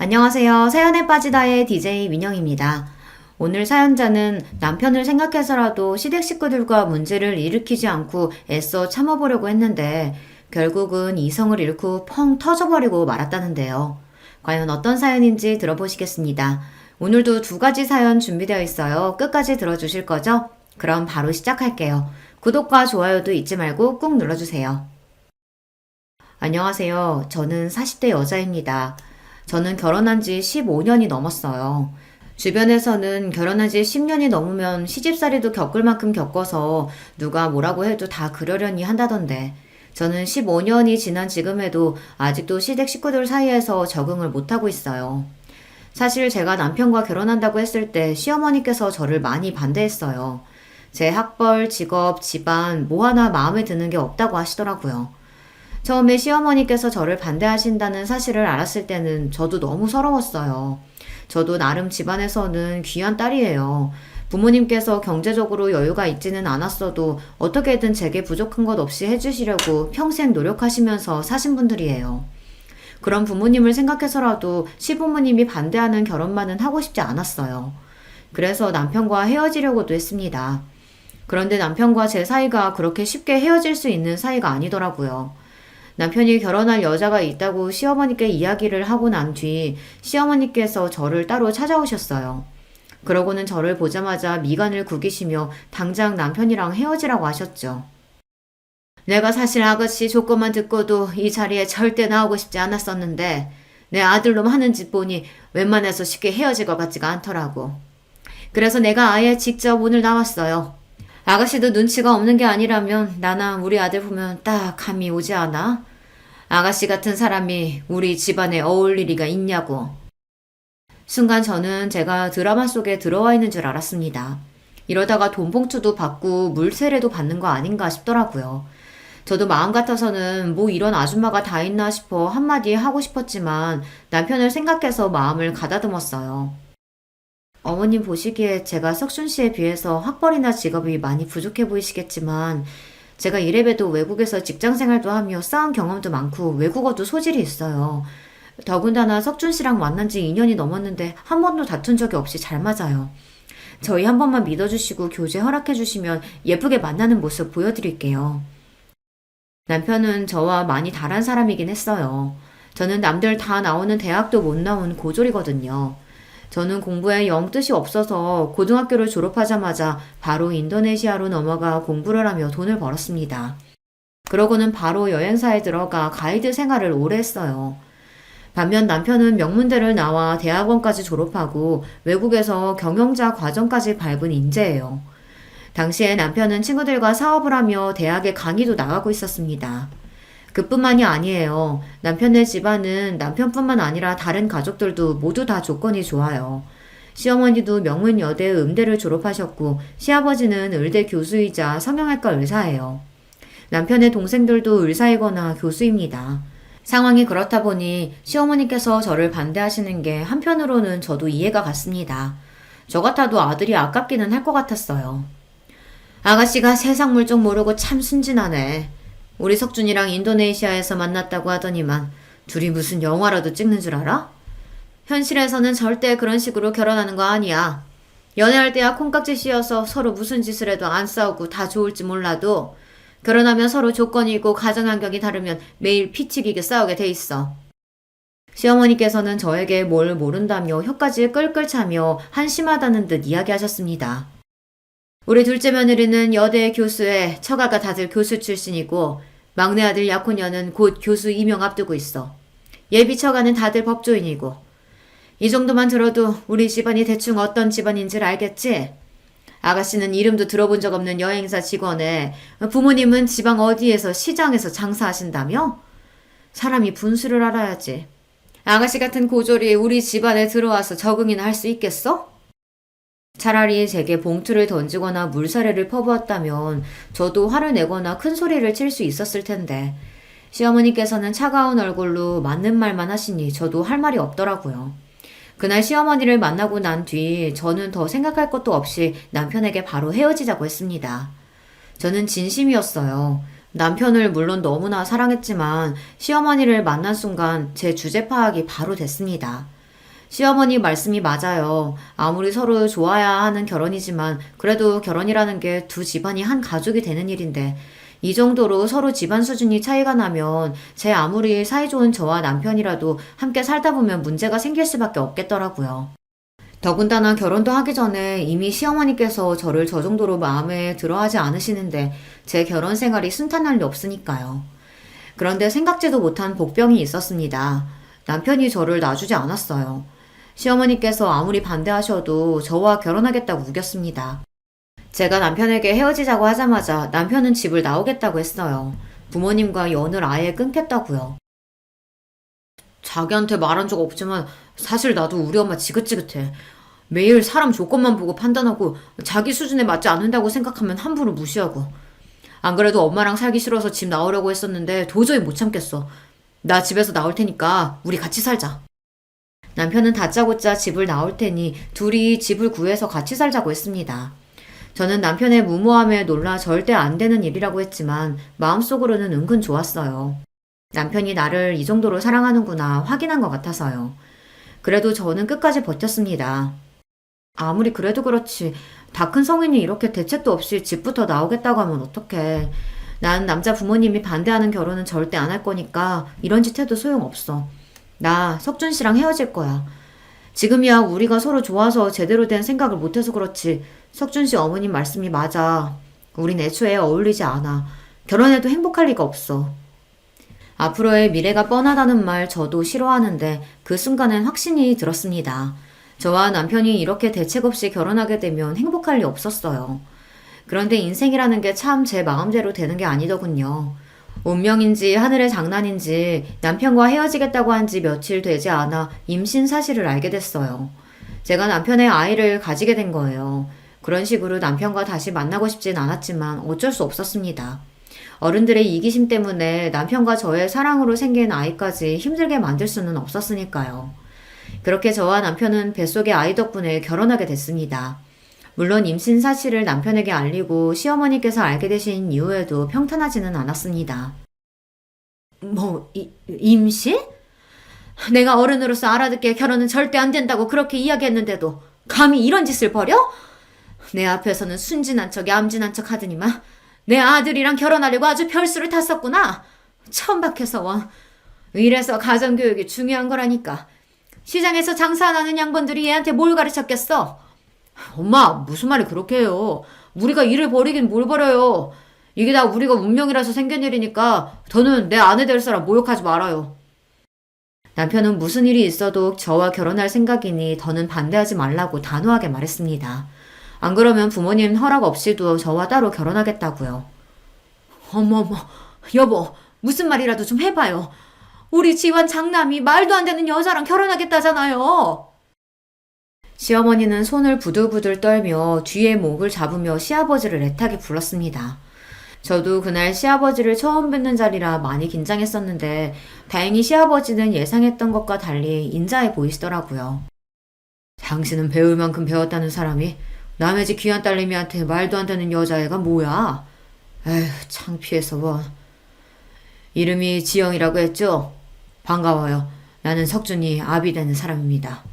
안녕하세요. 사연에 빠지다의 DJ 민영입니다. 오늘 사연자는 남편을 생각해서라도 시댁 식구들과 문제를 일으키지 않고 애써 참아보려고 했는데 결국은 이성을 잃고 펑 터져버리고 말았다는데요. 과연 어떤 사연인지 들어보시겠습니다. 오늘도 두 가지 사연 준비되어 있어요. 끝까지 들어주실 거죠? 그럼 바로 시작할게요. 구독과 좋아요도 잊지 말고 꾹 눌러주세요. 안녕하세요. 저는 40대 여자입니다. 저는 결혼한 지 15년이 넘었어요. 주변에서는 결혼한 지 10년이 넘으면 시집살이도 겪을 만큼 겪어서 누가 뭐라고 해도 다 그러려니 한다던데 저는 15년이 지난 지금에도 아직도 시댁 식구들 사이에서 적응을 못하고 있어요. 사실 제가 남편과 결혼한다고 했을 때 시어머니께서 저를 많이 반대했어요. 제 학벌, 직업, 집안 뭐 하나 마음에 드는 게 없다고 하시더라고요. 처음에 시어머니께서 저를 반대하신다는 사실을 알았을 때는 저도 너무 서러웠어요. 저도 나름 집안에서는 귀한 딸이에요. 부모님께서 경제적으로 여유가 있지는 않았어도 어떻게든 제게 부족한 것 없이 해주시려고 평생 노력하시면서 사신 분들이에요. 그런 부모님을 생각해서라도 시부모님이 반대하는 결혼만은 하고 싶지 않았어요. 그래서 남편과 헤어지려고도 했습니다. 그런데 남편과 제 사이가 그렇게 쉽게 헤어질 수 있는 사이가 아니더라고요. 남편이 결혼할 여자가 있다고 시어머니께 이야기를 하고 난 뒤 시어머니께서 저를 따로 찾아오셨어요. 그러고는 저를 보자마자 미간을 구기시며 당장 남편이랑 헤어지라고 하셨죠. 내가 사실 아가씨 조건만 듣고도 이 자리에 절대 나오고 싶지 않았었는데 내 아들놈 하는 짓 보니 웬만해서 쉽게 헤어질 것 같지가 않더라고. 그래서 내가 아예 직접 오늘 나왔어요. 아가씨도 눈치가 없는 게 아니라면 나나 우리 아들 보면 딱 감이 오지 않아? 아가씨 같은 사람이 우리 집안에 어울릴 리가 있냐고. 순간 저는 제가 드라마 속에 들어와 있는 줄 알았습니다. 이러다가 돈 봉투도 받고 물세례도 받는 거 아닌가 싶더라고요. 저도 마음 같아서는 뭐 이런 아줌마가 다 있나 싶어 한마디 하고 싶었지만 남편을 생각해서 마음을 가다듬었어요. 어머님 보시기에 제가 석준 씨에 비해서 학벌이나 직업이 많이 부족해 보이시겠지만 제가 이래봬도 외국에서 직장 생활도 하며 쌓은 경험도 많고 외국어도 소질이 있어요. 더군다나 석준 씨랑 만난 지 2년이 넘었는데 한 번도 다툰 적이 없이 잘 맞아요. 저희 한 번만 믿어주시고 교제 허락해주시면 예쁘게 만나는 모습 보여드릴게요. 남편은 저와 많이 다른 사람이긴 했어요. 저는 남들 다 나오는 대학도 못 나온 고졸이거든요. 저는 공부에 영 뜻이 없어서 고등학교를 졸업하자마자 바로 인도네시아로 넘어가 공부를 하며 돈을 벌었습니다. 그러고는 바로 여행사에 들어가 가이드 생활을 오래 했어요. 반면 남편은 명문대를 나와 대학원까지 졸업하고 외국에서 경영자 과정까지 밟은 인재예요. 당시에 남편은 친구들과 사업을 하며 대학에 강의도 나가고 있었습니다. 그뿐만이 아니에요. 남편네 집안은 남편뿐만 아니라 다른 가족들도 모두 다 조건이 좋아요. 시어머니도 명문여대 음대를 졸업하셨고 시아버지는 의대 교수이자 성형외과 의사예요. 남편의 동생들도 의사이거나 교수입니다. 상황이 그렇다 보니 시어머니께서 저를 반대하시는 게 한편으로는 저도 이해가 갔습니다. 저 같아도 아들이 아깝기는 할 것 같았어요. 아가씨가 세상 물정 모르고 참 순진하네. 우리 석준이랑 인도네시아에서 만났다고 하더니만 둘이 무슨 영화라도 찍는 줄 알아? 현실에서는 절대 그런 식으로 결혼하는 거 아니야. 연애할 때야 콩깍지 씌어서 서로 무슨 짓을 해도 안 싸우고 다 좋을지 몰라도 결혼하면 서로 조건이 있고 가정 환경이 다르면 매일 피튀기게 싸우게 돼 있어. 시어머니께서는 저에게 뭘 모른다며 혀까지 끌끌 차며 한심하다는 듯 이야기하셨습니다. 우리 둘째 며느리는 여대 교수에 처가가 다들 교수 출신이고 막내 아들 약혼녀는 곧 교수 임용 앞두고 있어. 예비 처가는 다들 법조인이고. 이 정도만 들어도 우리 집안이 대충 어떤 집안인지를 알겠지? 아가씨는 이름도 들어본 적 없는 여행사 직원에 부모님은 지방 어디에서 시장에서 장사하신다며? 사람이 분수를 알아야지. 아가씨 같은 고졸이 우리 집안에 들어와서 적응이나 할 수 있겠어? 차라리 제게 봉투를 던지거나 물사례를 퍼부었다면 저도 화를 내거나 큰 소리를 칠 수 있었을 텐데 시어머니께서는 차가운 얼굴로 맞는 말만 하시니 저도 할 말이 없더라고요. 그날 시어머니를 만나고 난 뒤 저는 더 생각할 것도 없이 남편에게 바로 헤어지자고 했습니다. 저는 진심이었어요. 남편을 물론 너무나 사랑했지만 시어머니를 만난 순간 제 주제 파악이 바로 됐습니다. 시어머니 말씀이 맞아요. 아무리 서로 좋아야 하는 결혼이지만 그래도 결혼이라는 게 두 집안이 한 가족이 되는 일인데 이 정도로 서로 집안 수준이 차이가 나면 제 아무리 사이좋은 저와 남편이라도 함께 살다 보면 문제가 생길 수밖에 없겠더라고요. 더군다나 결혼도 하기 전에 이미 시어머니께서 저를 저 정도로 마음에 들어하지 않으시는데 제 결혼 생활이 순탄할 리 없으니까요. 그런데 생각지도 못한 복병이 있었습니다. 남편이 저를 놔주지 않았어요. 시어머니께서 아무리 반대하셔도 저와 결혼하겠다고 우겼습니다. 제가 남편에게 헤어지자고 하자마자 남편은 집을 나오겠다고 했어요. 부모님과 연을 아예 끊겠다고요. 자기한테 말한 적 없지만 사실 나도 우리 엄마 지긋지긋해. 매일 사람 조건만 보고 판단하고 자기 수준에 맞지 않는다고 생각하면 함부로 무시하고. 안 그래도 엄마랑 살기 싫어서 집 나오려고 했었는데 도저히 못 참겠어. 나 집에서 나올 테니까 우리 같이 살자. 남편은 다짜고짜 집을 나올 테니 둘이 집을 구해서 같이 살자고 했습니다. 저는 남편의 무모함에 놀라 절대 안 되는 일이라고 했지만 마음속으로는 은근 좋았어요. 남편이 나를 이 정도로 사랑하는구나 확인한 것 같아서요. 그래도 저는 끝까지 버텼습니다. 아무리 그래도 그렇지 다 큰 성인이 이렇게 대책도 없이 집부터 나오겠다고 하면 어떡해. 난 남자 부모님이 반대하는 결혼은 절대 안 할 거니까 이런 짓 해도 소용없어. 나 석준 씨랑 헤어질 거야. 지금이야 우리가 서로 좋아서 제대로 된 생각을 못해서 그렇지 석준 씨 어머님 말씀이 맞아. 우린 애초에 어울리지 않아. 결혼해도 행복할 리가 없어. 앞으로의 미래가 뻔하다는 말 저도 싫어하는데 그 순간엔 확신이 들었습니다. 저와 남편이 이렇게 대책 없이 결혼하게 되면 행복할 리 없었어요. 그런데 인생이라는 게 참 제 마음대로 되는 게 아니더군요. 운명인지 하늘의 장난인지 남편과 헤어지겠다고 한 지 며칠 되지 않아 임신 사실을 알게 됐어요. 제가 남편의 아이를 가지게 된 거예요. 그런 식으로 남편과 다시 만나고 싶진 않았지만 어쩔 수 없었습니다. 어른들의 이기심 때문에 남편과 저의 사랑으로 생긴 아이까지 힘들게 만들 수는 없었으니까요. 그렇게 저와 남편은 뱃속의 아이 덕분에 결혼하게 됐습니다. 물론 임신 사실을 남편에게 알리고 시어머니께서 알게 되신 이후에도 평탄하지는 않았습니다. 임신? 내가 어른으로서 알아듣게 결혼은 절대 안 된다고 그렇게 이야기했는데도 감히 이런 짓을 벌여? 내 앞에서는 순진한 척, 얌진한 척 하더니만 내 아들이랑 결혼하려고 아주 별수를 탔었구나. 처음 박혀서 원. 이래서 가정교육이 중요한 거라니까. 시장에서 장사 안 하는 양반들이 얘한테 뭘 가르쳤겠어? 엄마, 무슨 말이 그렇게 해요. 우리가 일을 벌이긴 뭘 벌여요. 이게 다 우리가 운명이라서 생긴 일이니까 더는 내 아내 될 사람 모욕하지 말아요. 남편은 무슨 일이 있어도 저와 결혼할 생각이니 더는 반대하지 말라고 단호하게 말했습니다. 안 그러면 부모님 허락 없이도 저와 따로 결혼하겠다고요. 어머머, 여보, 무슨 말이라도 좀 해봐요. 우리 집안 장남이 말도 안 되는 여자랑 결혼하겠다잖아요. 시어머니는 손을 부들부들 떨며 뒤에 목을 잡으며 시아버지를 애타게 불렀습니다. 저도 그날 시아버지를 처음 뵙는 자리라 많이 긴장했었는데 다행히 시아버지는 예상했던 것과 달리 인자해 보이시더라고요. 당신은 배울 만큼 배웠다는 사람이 남의 집 귀한 딸내미한테 말도 안 되는 여자애가 뭐야? 에휴, 창피해서 뭐. 이름이 지영이라고 했죠? 반가워요. 나는 석준이 아비 되는 사람입니다.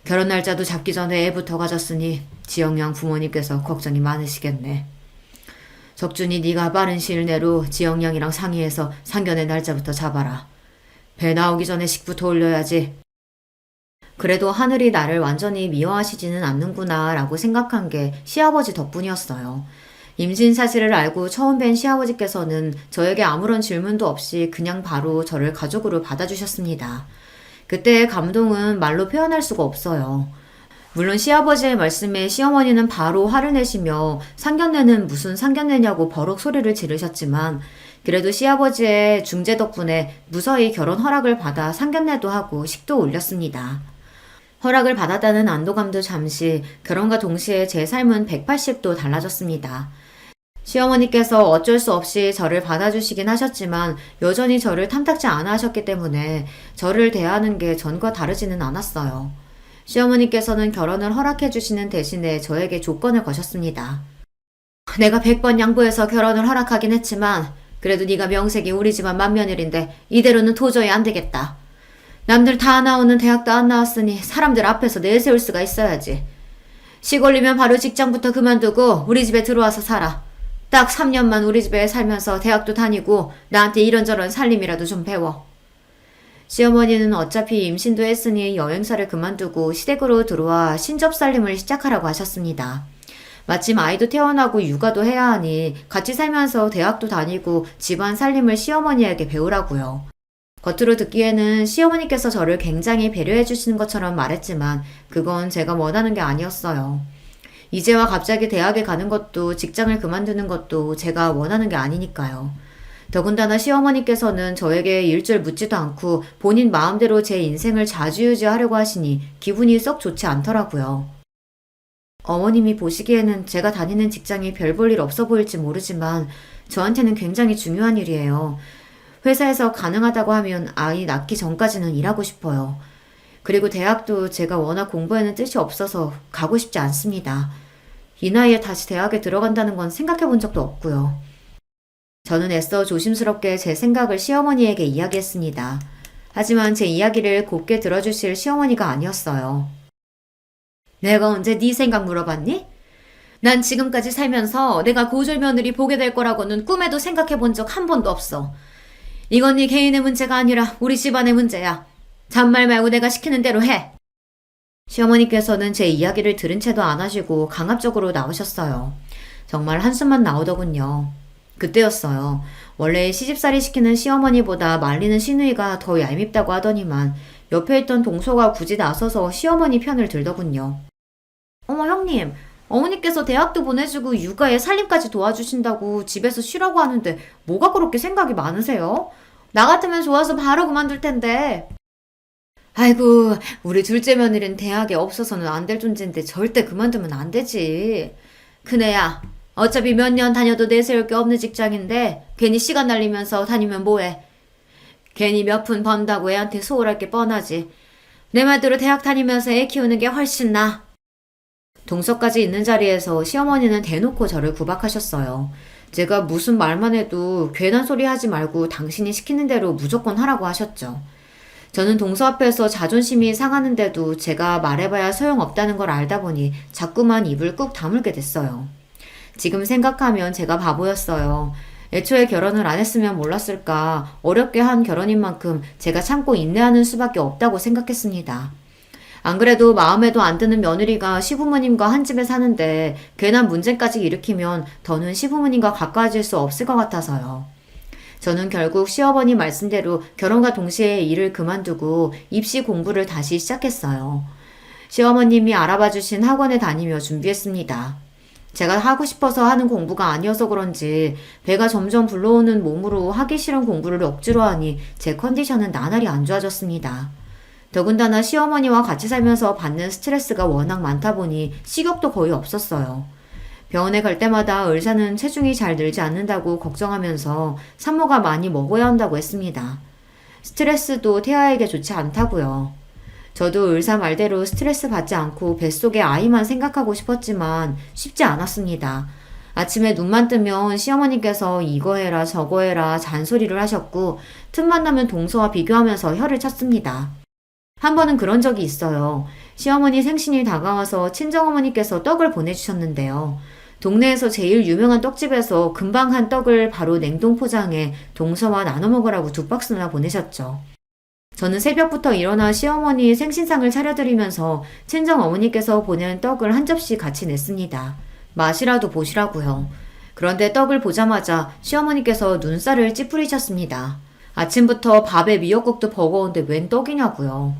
결혼 날짜도 잡기 전에 애부터 가졌으니 지영 양 부모님께서 걱정이 많으시겠네. 석준이 네가 빠른 시일 내로 지영 양이랑 상의해서 상견례 날짜부터 잡아라. 배 나오기 전에 식부터 올려야지. 그래도 하늘이 나를 완전히 미워하시지는 않는구나 라고 생각한 게 시아버지 덕분이었어요. 임신 사실을 알고 처음 뵌 시아버지께서는 저에게 아무런 질문도 없이 그냥 바로 저를 가족으로 받아주셨습니다. 그때의 감동은 말로 표현할 수가 없어요. 물론 시아버지의 말씀에 시어머니는 바로 화를 내시며 상견례는 무슨 상견례냐고 버럭 소리를 지르셨지만 그래도 시아버지의 중재 덕분에 무사히 결혼 허락을 받아 상견례도 하고 식도 올렸습니다. 허락을 받았다는 안도감도 잠시, 결혼과 동시에 제 삶은 180도 달라졌습니다. 시어머니께서 어쩔 수 없이 저를 받아주시긴 하셨지만 여전히 저를 탐탁지 않아 하셨기 때문에 저를 대하는 게 전과 다르지는 않았어요. 시어머니께서는 결혼을 허락해 주시는 대신에 저에게 조건을 거셨습니다. 내가 100번 양보해서 결혼을 허락하긴 했지만 그래도 네가 명색이 우리 집안 맏며느리인데 이대로는 도저히 안 되겠다. 남들 다 나오는 대학도 안 나왔으니 사람들 앞에서 내세울 수가 있어야지. 시골이면 바로 직장부터 그만두고 우리 집에 들어와서 살아. 딱 3년만 우리 집에 살면서 대학도 다니고 나한테 이런저런 살림이라도 좀 배워. 시어머니는 어차피 임신도 했으니 여행사를 그만두고 시댁으로 들어와 신접살림을 시작하라고 하셨습니다. 마침 아이도 태어나고 육아도 해야 하니 같이 살면서 대학도 다니고 집안 살림을 시어머니에게 배우라고요. 겉으로 듣기에는 시어머니께서 저를 굉장히 배려해 주시는 것처럼 말했지만 그건 제가 원하는 게 아니었어요. 이제와 갑자기 대학에 가는 것도 직장을 그만두는 것도 제가 원하는 게 아니니까요. 더군다나 시어머니께서는 저에게 일절 묻지도 않고 본인 마음대로 제 인생을 좌지우지하려고 하시니 기분이 썩 좋지 않더라고요. 어머님이 보시기에는 제가 다니는 직장이 별 볼 일 없어 보일지 모르지만 저한테는 굉장히 중요한 일이에요. 회사에서 가능하다고 하면 아이 낳기 전까지는 일하고 싶어요. 그리고 대학도 제가 워낙 공부에는 뜻이 없어서 가고 싶지 않습니다. 이 나이에 다시 대학에 들어간다는 건 생각해 본 적도 없고요. 저는 애써 조심스럽게 제 생각을 시어머니에게 이야기했습니다. 하지만 제 이야기를 곱게 들어주실 시어머니가 아니었어요. 내가 언제 네 생각 물어봤니? 난 지금까지 살면서 내가 고졸 며느리 보게 될 거라고는 꿈에도 생각해 본 적 한 번도 없어. 이건 네 개인의 문제가 아니라 우리 집안의 문제야. 잔말 말고 내가 시키는 대로 해. 시어머니께서는 제 이야기를 들은 채도 안 하시고 강압적으로 나오셨어요. 정말 한숨만 나오더군요. 그때였어요. 원래 시집살이 시키는 시어머니보다 말리는 시누이가 더 얄밉다고 하더니만 옆에 있던 동서가 굳이 나서서 시어머니 편을 들더군요. 어머 형님, 어머니께서 대학도 보내주고 육아에 살림까지 도와주신다고 집에서 쉬라고 하는데 뭐가 그렇게 생각이 많으세요? 나 같으면 좋아서 바로 그만둘 텐데. 아이고, 우리 둘째 며느리는 대학에 없어서는 안 될 존재인데 절대 그만두면 안 되지. 큰애야, 어차피 몇 년 다녀도 내세울 게 없는 직장인데 괜히 시간 날리면서 다니면 뭐해. 괜히 몇 푼 번다고 애한테 소홀할 게 뻔하지. 내 말대로 대학 다니면서 애 키우는 게 훨씬 나아. 동서까지 있는 자리에서 시어머니는 대놓고 저를 구박하셨어요. 제가 무슨 말만 해도 괜한 소리 하지 말고 당신이 시키는 대로 무조건 하라고 하셨죠. 저는 동서 앞에서 자존심이 상하는데도 제가 말해봐야 소용없다는 걸 알다 보니 자꾸만 입을 꾹 다물게 됐어요. 지금 생각하면 제가 바보였어요. 애초에 결혼을 안 했으면 몰랐을까. 어렵게 한 결혼인 만큼 제가 참고 인내하는 수밖에 없다고 생각했습니다. 안 그래도 마음에도 안 드는 며느리가 시부모님과 한 집에 사는데 괜한 문제까지 일으키면 더는 시부모님과 가까워질 수 없을 것 같아서요. 저는 결국 시어머니 말씀대로 결혼과 동시에 일을 그만두고 입시 공부를 다시 시작했어요. 시어머님이 알아봐 주신 학원에 다니며 준비했습니다. 제가 하고 싶어서 하는 공부가 아니어서 그런지 배가 점점 불러오는 몸으로 하기 싫은 공부를 억지로 하니 제 컨디션은 나날이 안 좋아졌습니다. 더군다나 시어머니와 같이 살면서 받는 스트레스가 워낙 많다 보니 식욕도 거의 없었어요. 병원에 갈 때마다 의사는 체중이 잘 늘지 않는다고 걱정하면서 산모가 많이 먹어야 한다고 했습니다. 스트레스도 태아에게 좋지 않다고요. 저도 의사 말대로 스트레스 받지 않고 뱃속에 아이만 생각하고 싶었지만 쉽지 않았습니다. 아침에 눈만 뜨면 시어머니께서 이거 해라 저거 해라 잔소리를 하셨고 틈만 나면 동서와 비교하면서 혀를 찼습니다. 한 번은 그런 적이 있어요. 시어머니 생신이 다가와서 친정어머니께서 떡을 보내주셨는데요. 동네에서 제일 유명한 떡집에서 금방 한 떡을 바로 냉동 포장해 동서와 나눠 먹으라고 2박스나 보내셨죠. 저는 새벽부터 일어나 시어머니 생신상을 차려드리면서 친정어머니께서 보낸 떡을 한 접시 같이 냈습니다. 맛이라도 보시라고요. 그런데 떡을 보자마자 시어머니께서 눈살을 찌푸리셨습니다. 아침부터 밥에 미역국도 버거운데 웬 떡이냐고요.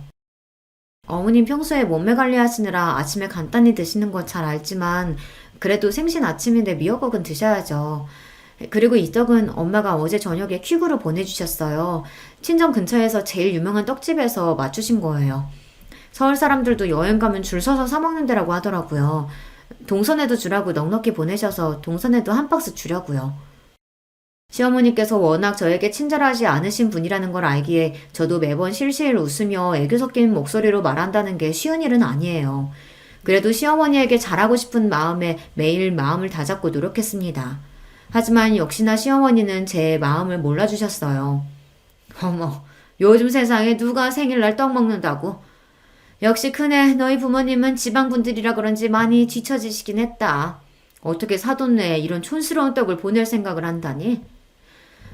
어머님 평소에 몸매 관리하시느라 아침에 간단히 드시는 건 잘 알지만 그래도 생신 아침인데 미역국은 드셔야죠. 그리고 이 떡은 엄마가 어제 저녁에 퀵으로 보내주셨어요. 친정 근처에서 제일 유명한 떡집에서 맞추신 거예요. 서울 사람들도 여행 가면 줄 서서 사 먹는 데라고 하더라고요. 동선에도 주라고 넉넉히 보내셔서 동선에도 한 박스 주려고요. 시어머니께서 워낙 저에게 친절하지 않으신 분이라는 걸 알기에 저도 매번 실실 웃으며 애교 섞인 목소리로 말한다는 게 쉬운 일은 아니에요. 그래도 시어머니에게 잘하고 싶은 마음에 매일 마음을 다잡고 노력했습니다. 하지만 역시나 시어머니는 제 마음을 몰라주셨어요. 어머, 요즘 세상에 누가 생일날 떡 먹는다고. 역시 크네. 너희 부모님은 지방분들이라 그런지 많이 뒤처지시긴 했다. 어떻게 사돈네에 이런 촌스러운 떡을 보낼 생각을 한다니?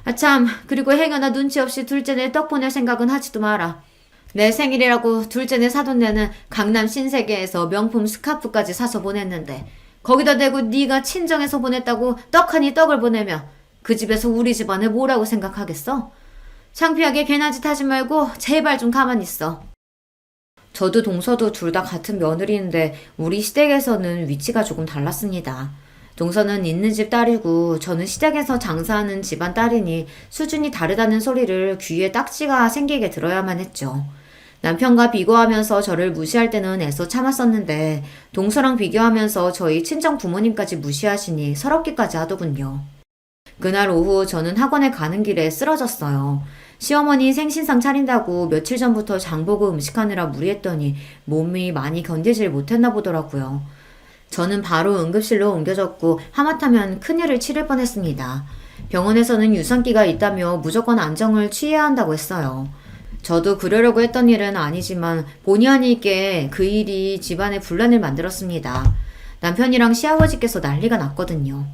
아참, 그리고 행여나 눈치 없이 둘째네 떡 보낼 생각은 하지도 마라. 내 생일이라고 둘째네 사돈네는 강남 신세계에서 명품 스카프까지 사서 보냈는데 거기다 대고 네가 친정에서 보냈다고 떡하니 떡을 보내면 그 집에서 우리 집안을 뭐라고 생각하겠어? 창피하게 괜한 짓 하지 말고 제발 좀 가만히 있어. 저도 동서도 둘 다 같은 며느리인데 우리 시댁에서는 위치가 조금 달랐습니다. 동서는 있는 집 딸이고 저는 시댁에서 장사하는 집안 딸이니 수준이 다르다는 소리를 귀에 딱지가 생기게 들어야만 했죠. 남편과 비교하면서 저를 무시할 때는 애써 참았었는데 동서랑 비교하면서 저희 친정 부모님까지 무시하시니 서럽기까지 하더군요. 그날 오후 저는 학원에 가는 길에 쓰러졌어요. 시어머니 생신상 차린다고 며칠 전부터 장보고 음식하느라 무리했더니 몸이 많이 견디질 못했나 보더라고요. 저는 바로 응급실로 옮겨졌고 하마터면 큰일을 치를 뻔했습니다. 병원에서는 유산기가 있다며 무조건 안정을 취해야 한다고 했어요. 저도 그러려고 했던 일은 아니지만 본의 아니게 그 일이 집안에 분란을 만들었습니다. 남편이랑 시아버지께서 난리가 났거든요.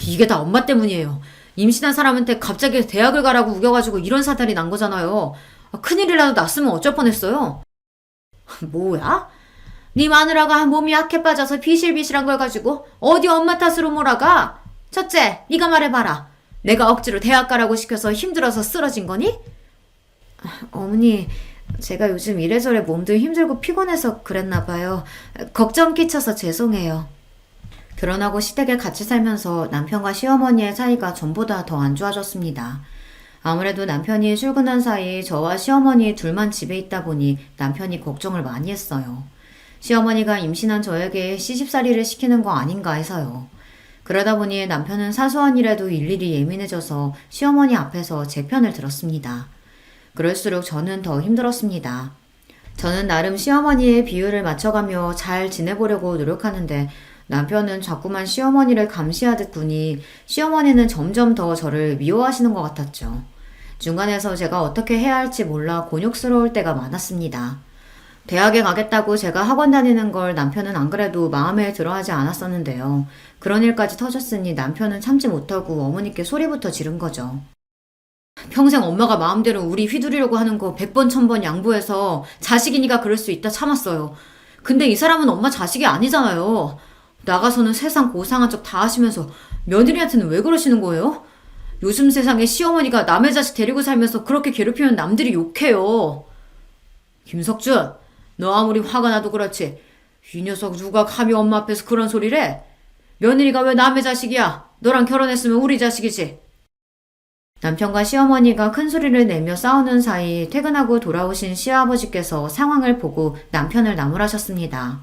이게 다 엄마 때문이에요. 임신한 사람한테 갑자기 대학을 가라고 우겨가지고 이런 사달이 난 거잖아요. 큰일이라도 났으면 어쩔 뻔했어요. 뭐야? 네 마누라가 몸이 약해 빠져서 비실비실한 걸 가지고 어디 엄마 탓으로 몰아가? 첫째, 네가 말해봐라. 내가 억지로 대학 가라고 시켜서 힘들어서 쓰러진 거니? 어머니, 제가 요즘 이래저래 몸도 힘들고 피곤해서 그랬나 봐요. 걱정 끼쳐서 죄송해요. 결혼하고 시댁에 같이 살면서 남편과 시어머니의 사이가 전보다 더 안 좋아졌습니다. 아무래도 남편이 출근한 사이 저와 시어머니 둘만 집에 있다 보니 남편이 걱정을 많이 했어요. 시어머니가 임신한 저에게 시집살이를 시키는 거 아닌가 해서요. 그러다 보니 남편은 사소한 일에도 일일이 예민해져서 시어머니 앞에서 제 편을 들었습니다. 그럴수록 저는 더 힘들었습니다. 저는 나름 시어머니의 비율을 맞춰가며 잘 지내보려고 노력하는데 남편은 자꾸만 시어머니를 감시하듯 보니 시어머니는 점점 더 저를 미워하시는 것 같았죠. 중간에서 제가 어떻게 해야 할지 몰라 곤욕스러울 때가 많았습니다. 대학에 가겠다고 제가 학원 다니는 걸 남편은 안 그래도 마음에 들어하지 않았었는데요. 그런 일까지 터졌으니 남편은 참지 못하고 어머니께 소리부터 지른 거죠. 평생 엄마가 마음대로 우리 휘두르려고 하는 거 100번 1000번 양보해서 자식이니까 그럴 수 있다 참았어요. 근데 이 사람은 엄마 자식이 아니잖아요. 나가서는 세상 고상한 척 다 하시면서 며느리한테는 왜 그러시는 거예요? 요즘 세상에 시어머니가 남의 자식 데리고 살면서 그렇게 괴롭히면 남들이 욕해요. 김석준, 너 아무리 화가 나도 그렇지. 이 녀석 누가 감히 엄마 앞에서 그런 소리를 해? 며느리가 왜 남의 자식이야? 너랑 결혼했으면 우리 자식이지. 남편과 시어머니가 큰 소리를 내며 싸우는 사이 퇴근하고 돌아오신 시아버지께서 상황을 보고 남편을 나무라셨습니다.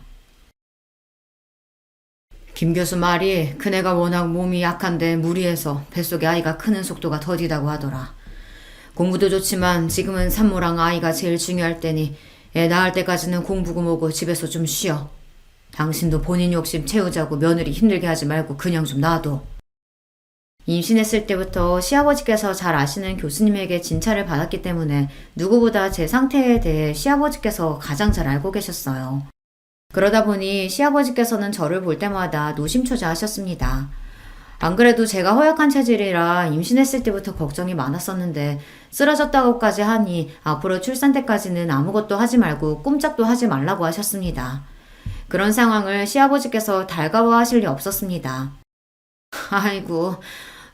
김 교수 말이 그네가 워낙 몸이 약한데 무리해서 뱃속에 아이가 크는 속도가 더디다고 하더라. 공부도 좋지만 지금은 산모랑 아이가 제일 중요할 때니 애 낳을 때까지는 공부고 뭐고 집에서 좀 쉬어. 당신도 본인 욕심 채우자고 며느리 힘들게 하지 말고 그냥 좀 놔둬. 임신했을 때부터 시아버지께서 잘 아시는 교수님에게 진찰을 받았기 때문에 누구보다 제 상태에 대해 시아버지께서 가장 잘 알고 계셨어요. 그러다 보니 시아버지께서는 저를 볼 때마다 노심초사하셨습니다. 안 그래도 제가 허약한 체질이라 임신했을 때부터 걱정이 많았었는데 쓰러졌다고까지 하니 앞으로 출산 때까지는 아무것도 하지 말고 꼼짝도 하지 말라고 하셨습니다. 그런 상황을 시아버지께서 달가워하실 리 없었습니다. 아이고,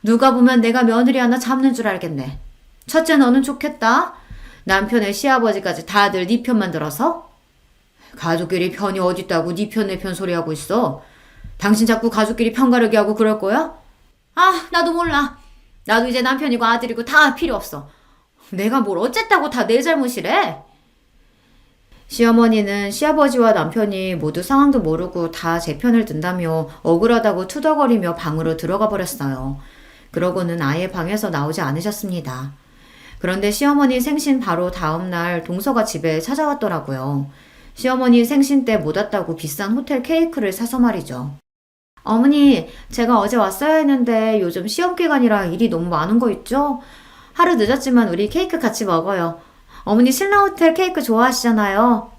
누가 보면 내가 며느리 하나 잡는 줄 알겠네. 첫째 너는 좋겠다. 남편의 시아버지까지 다들 네 편만 들어서? 가족끼리 편이 어딨다고 네 편 내 편 소리하고 있어. 당신 자꾸 가족끼리 편가르기 하고 그럴 거야? 아, 나도 몰라. 나도 이제 남편이고 아들이고 다 필요 없어. 내가 뭘 어쨌다고 다 내 잘못이래? 시어머니는 시아버지와 남편이 모두 상황도 모르고 다 제 편을 든다며 억울하다고 투덜거리며 방으로 들어가 버렸어요. 그러고는 아예 방에서 나오지 않으셨습니다. 그런데 시어머니 생신 바로 다음날 동서가 집에 찾아왔더라고요. 시어머니 생신 때 못 왔다고 비싼 호텔 케이크를 사서 말이죠. 어머니, 제가 어제 왔어야 했는데 요즘 시험 기간이라 일이 너무 많은 거 있죠? 하루 늦었지만 우리 케이크 같이 먹어요. 어머니 신라호텔 케이크 좋아하시잖아요.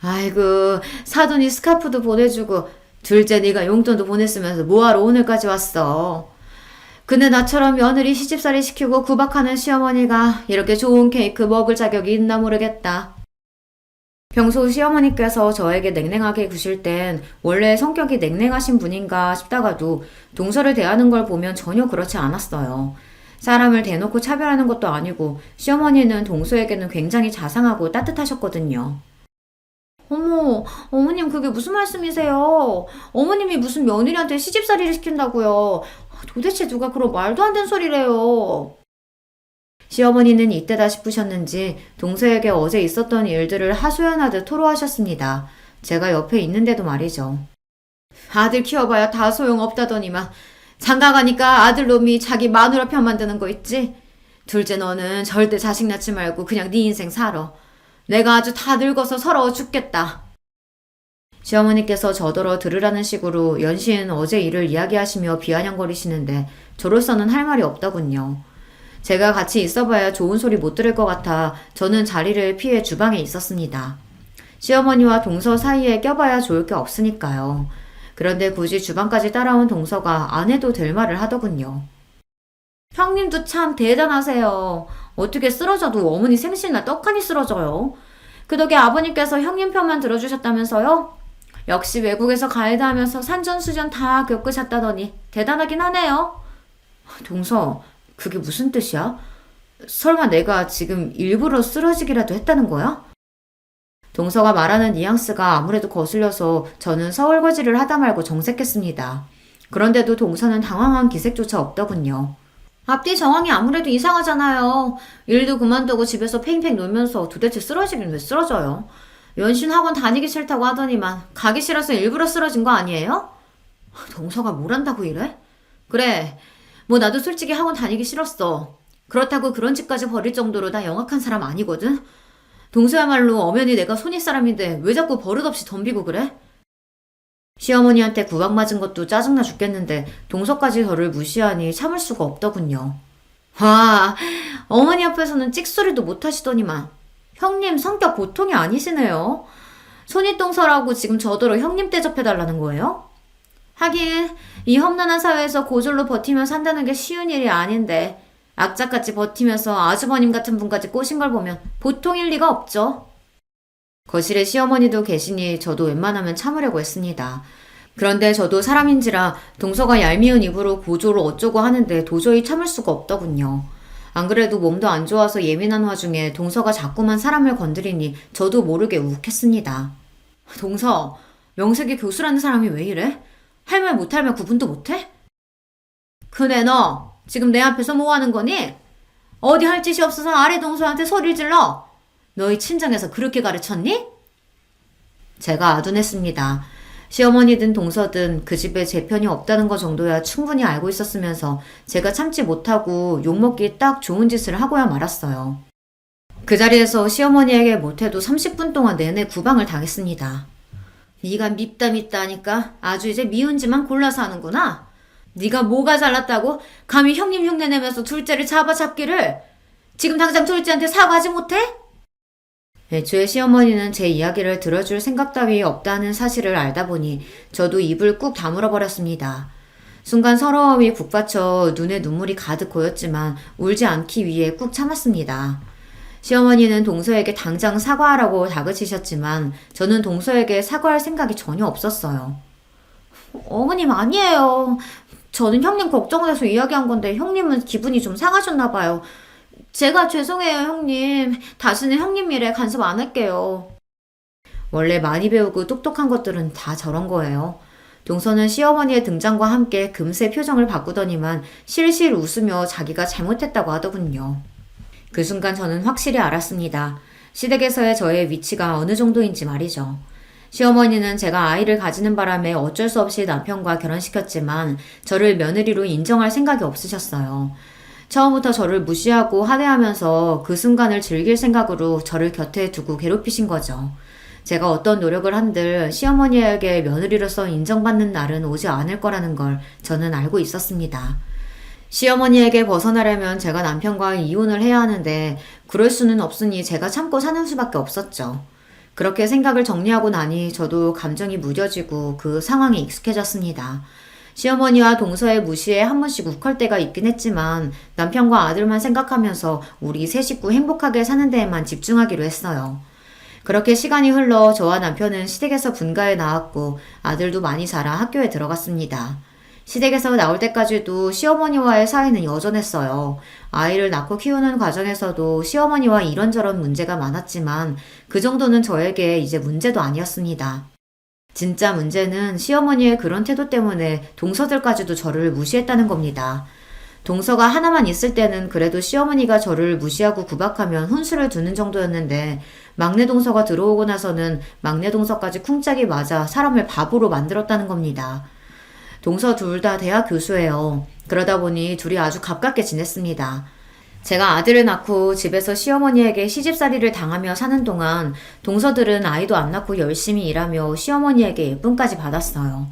아이고, 사돈이 스카프도 보내주고 둘째 네가 용돈도 보냈으면서 뭐하러 오늘까지 왔어. 근데 나처럼 며느리 시집살이 시키고 구박하는 시어머니가 이렇게 좋은 케이크 먹을 자격이 있나 모르겠다. 평소 시어머니께서 저에게 냉랭하게 구실 땐 원래 성격이 냉랭하신 분인가 싶다가도 동서를 대하는 걸 보면 전혀 그렇지 않았어요. 사람을 대놓고 차별하는 것도 아니고 시어머니는 동서에게는 굉장히 자상하고 따뜻하셨거든요. 어머, 어머님 그게 무슨 말씀이세요? 어머님이 무슨 며느리한테 시집살이를 시킨다고요? 도대체 누가 그런 말도 안 되는 소리래요? 시어머니는 이때다 싶으셨는지 동서에게 어제 있었던 일들을 하소연하듯 토로하셨습니다. 제가 옆에 있는데도 말이죠. 아들 키워봐야 다 소용없다더니만 장가 가니까 아들놈이 자기 마누라 편 만드는 거 있지? 둘째 너는 절대 자식 낳지 말고 그냥 네 인생 살아. 내가 아주 다 늙어서 서러워 죽겠다. 시어머니께서 저더러 들으라는 식으로 연신 어제 일을 이야기하시며 비아냥거리시는데 저로서는 할 말이 없더군요. 제가 같이 있어봐야 좋은 소리 못 들을 것 같아 저는 자리를 피해 주방에 있었습니다. 시어머니와 동서 사이에 껴봐야 좋을 게 없으니까요. 그런데 굳이 주방까지 따라온 동서가 안 해도 될 말을 하더군요. 형님도 참 대단하세요. 어떻게 쓰러져도 어머니 생신날 떡하니 쓰러져요. 그 덕에 아버님께서 형님 편만 들어주셨다면서요? 역시 외국에서 가이드 하면서 산전수전 다 겪으셨다더니 대단하긴 하네요. 동서, 그게 무슨 뜻이야? 설마 내가 지금 일부러 쓰러지기라도 했다는 거야? 동서가 말하는 뉘앙스가 아무래도 거슬려서 저는 서울거지를 하다 말고 정색했습니다. 그런데도 동서는 당황한 기색조차 없더군요. 앞뒤 정황이 아무래도 이상하잖아요. 일도 그만두고 집에서 팽팽 놀면서 도대체 쓰러지긴 왜 쓰러져요? 연신 학원 다니기 싫다고 하더니만 가기 싫어서 일부러 쓰러진 거 아니에요? 동서가 뭘 한다고 이래? 그래, 뭐 나도 솔직히 학원 다니기 싫었어. 그렇다고 그런 집까지 버릴 정도로 나 영악한 사람 아니거든? 동서야말로 엄연히 내가 손윗 사람인데 왜 자꾸 버릇없이 덤비고 그래? 시어머니한테 구박 맞은 것도 짜증나 죽겠는데 동서까지 저를 무시하니 참을 수가 없더군요. 와, 어머니 앞에서는 찍소리도 못 하시더니만. 형님 성격 보통이 아니시네요. 손윗동서라고 지금 저더러 형님 대접해달라는 거예요? 하긴 이 험난한 사회에서 고졸로 버티며 산다는 게 쉬운 일이 아닌데 악착같이 버티면서 아주버님 같은 분까지 꼬신 걸 보면 보통일 리가 없죠. 거실에 시어머니도 계시니 저도 웬만하면 참으려고 했습니다. 그런데 저도 사람인지라 동서가 얄미운 입으로 고조를 어쩌고 하는데 도저히 참을 수가 없더군요. 안 그래도 몸도 안 좋아서 예민한 와중에 동서가 자꾸만 사람을 건드리니 저도 모르게 욱했습니다. 동서, 명색이 교수라는 사람이 왜 이래? 할 말 못할 말 구분도 못해? 그네 너 지금 내 앞에서 뭐 하는 거니? 어디 할 짓이 없어서 아래 동서한테 소리를 질러? 너희 친정에서 그렇게 가르쳤니? 제가 아둔했습니다. 시어머니든 동서든 그 집에 제 편이 없다는 것 정도야 충분히 알고 있었으면서 제가 참지 못하고 욕먹기 딱 좋은 짓을 하고야 말았어요. 그 자리에서 시어머니에게 못해도 30분 동안 내내 구방을 당했습니다. 네가 밉다 하니까 아주 이제 미운지만 골라서 하는구나. 네가 뭐가 잘났다고 감히 형님 흉내내면서 둘째를 잡기를. 지금 당장 둘째한테 사과하지 못해? 애초에 시어머니는 제 이야기를 들어줄 생각 따위 없다는 사실을 알다 보니 저도 입을 꾹 다물어 버렸습니다. 순간 서러움이 북받쳐 눈에 눈물이 가득 고였지만 울지 않기 위해 꾹 참았습니다. 시어머니는 동서에게 당장 사과하라고 다그치셨지만 저는 동서에게 사과할 생각이 전혀 없었어요. 어머님 아니에요. 저는 형님 걱정돼서 이야기한 건데 형님은 기분이 좀 상하셨나 봐요. 제가 죄송해요, 형님. 다시는 형님 일에 간섭 안 할게요. 원래 많이 배우고 똑똑한 것들은 다 저런 거예요. 동서는 시어머니의 등장과 함께 금세 표정을 바꾸더니만 실실 웃으며 자기가 잘못했다고 하더군요. 그 순간 저는 확실히 알았습니다. 시댁에서의 저의 위치가 어느 정도인지 말이죠. 시어머니는 제가 아이를 가지는 바람에 어쩔 수 없이 남편과 결혼시켰지만 저를 며느리로 인정할 생각이 없으셨어요. 처음부터 저를 무시하고 하대하면서 그 순간을 즐길 생각으로 저를 곁에 두고 괴롭히신 거죠. 제가 어떤 노력을 한들 시어머니에게 며느리로서 인정받는 날은 오지 않을 거라는 걸 저는 알고 있었습니다. 시어머니에게 벗어나려면 제가 남편과 이혼을 해야 하는데 그럴 수는 없으니 제가 참고 사는 수밖에 없었죠. 그렇게 생각을 정리하고 나니 저도 감정이 무뎌지고 그 상황에 익숙해졌습니다. 시어머니와 동서의 무시에 한 번씩 욱할 때가 있긴 했지만 남편과 아들만 생각하면서 우리 세 식구 행복하게 사는 데에만 집중하기로 했어요. 그렇게 시간이 흘러 저와 남편은 시댁에서 분가에 나왔고 아들도 많이 자라 학교에 들어갔습니다. 시댁에서 나올 때까지도 시어머니와의 사이는 여전했어요. 아이를 낳고 키우는 과정에서도 시어머니와 이런저런 문제가 많았지만 그 정도는 저에게 이제 문제도 아니었습니다. 진짜 문제는 시어머니의 그런 태도 때문에 동서들까지도 저를 무시했다는 겁니다. 동서가 하나만 있을 때는 그래도 시어머니가 저를 무시하고 구박하면 훈수를 두는 정도였는데 막내 동서가 들어오고 나서는 막내 동서까지 쿵짝이 맞아 사람을 바보로 만들었다는 겁니다. 동서 둘 다 대학 교수예요. 그러다 보니 둘이 아주 가깝게 지냈습니다. 제가 아들을 낳고 집에서 시어머니에게 시집살이를 당하며 사는 동안 동서들은 아이도 안 낳고 열심히 일하며 시어머니에게 예쁨까지 받았어요.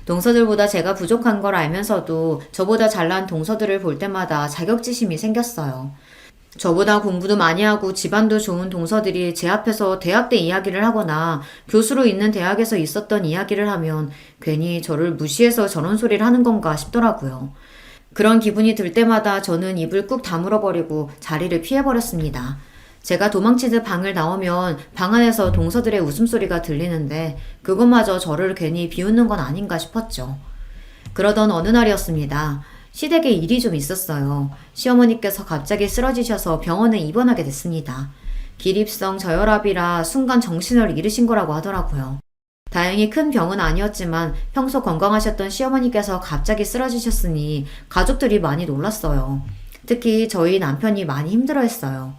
동서들보다 제가 부족한 걸 알면서도 저보다 잘난 동서들을 볼 때마다 자격지심이 생겼어요. 저보다 공부도 많이 하고 집안도 좋은 동서들이 제 앞에서 대학 때 이야기를 하거나 교수로 있는 대학에서 있었던 이야기를 하면 괜히 저를 무시해서 저런 소리를 하는 건가 싶더라고요. 그런 기분이 들 때마다 저는 입을 꾹 다물어 버리고 자리를 피해버렸습니다. 제가 도망치듯 방을 나오면 방 안에서 동서들의 웃음소리가 들리는데 그것마저 저를 괜히 비웃는 건 아닌가 싶었죠. 그러던 어느 날이었습니다. 시댁에 일이 좀 있었어요. 시어머니께서 갑자기 쓰러지셔서 병원에 입원하게 됐습니다. 기립성 저혈압이라 순간 정신을 잃으신 거라고 하더라고요. 다행히 큰 병은 아니었지만 평소 건강하셨던 시어머니께서 갑자기 쓰러지셨으니 가족들이 많이 놀랐어요. 특히 저희 남편이 많이 힘들어했어요.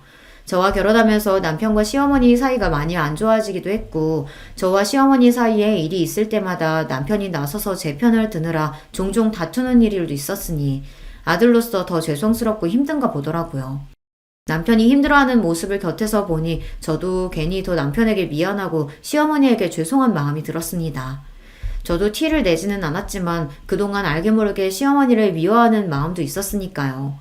저와 결혼하면서 남편과 시어머니 사이가 많이 안 좋아지기도 했고 저와 시어머니 사이에 일이 있을 때마다 남편이 나서서 제 편을 드느라 종종 다투는 일도 있었으니 아들로서 더 죄송스럽고 힘든가 보더라고요. 남편이 힘들어하는 모습을 곁에서 보니 저도 괜히 더 남편에게 미안하고 시어머니에게 죄송한 마음이 들었습니다. 저도 티를 내지는 않았지만 그동안 알게 모르게 시어머니를 미워하는 마음도 있었으니까요.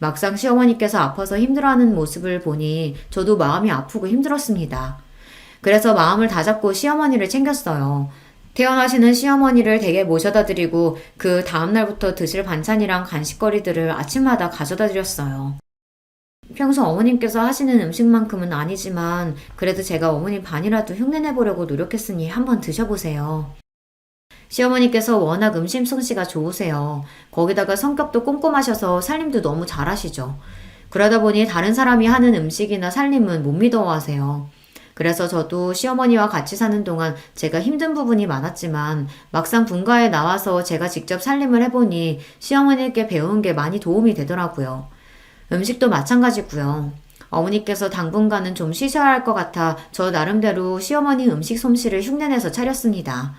막상 시어머니께서 아파서 힘들어하는 모습을 보니 저도 마음이 아프고 힘들었습니다. 그래서 마음을 다잡고 시어머니를 챙겼어요. 태어나시는 시어머니를 댁에 모셔다 드리고 그 다음날부터 드실 반찬이랑 간식거리들을 아침마다 가져다 드렸어요. 평소 어머님께서 하시는 음식만큼은 아니지만 그래도 제가 어머님 반이라도 흉내내보려고 노력했으니 한번 드셔보세요. 시어머니께서 워낙 음식 솜씨가 좋으세요. 거기다가 성격도 꼼꼼하셔서 살림도 너무 잘하시죠. 그러다 보니 다른 사람이 하는 음식이나 살림은 못 믿어하세요. 그래서 저도 시어머니와 같이 사는 동안 제가 힘든 부분이 많았지만 막상 분가에 나와서 제가 직접 살림을 해보니 시어머니께 배운 게 많이 도움이 되더라고요. 음식도 마찬가지고요. 어머니께서 당분간은 좀 쉬셔야 할 것 같아 저 나름대로 시어머니 음식 솜씨를 흉내내서 차렸습니다.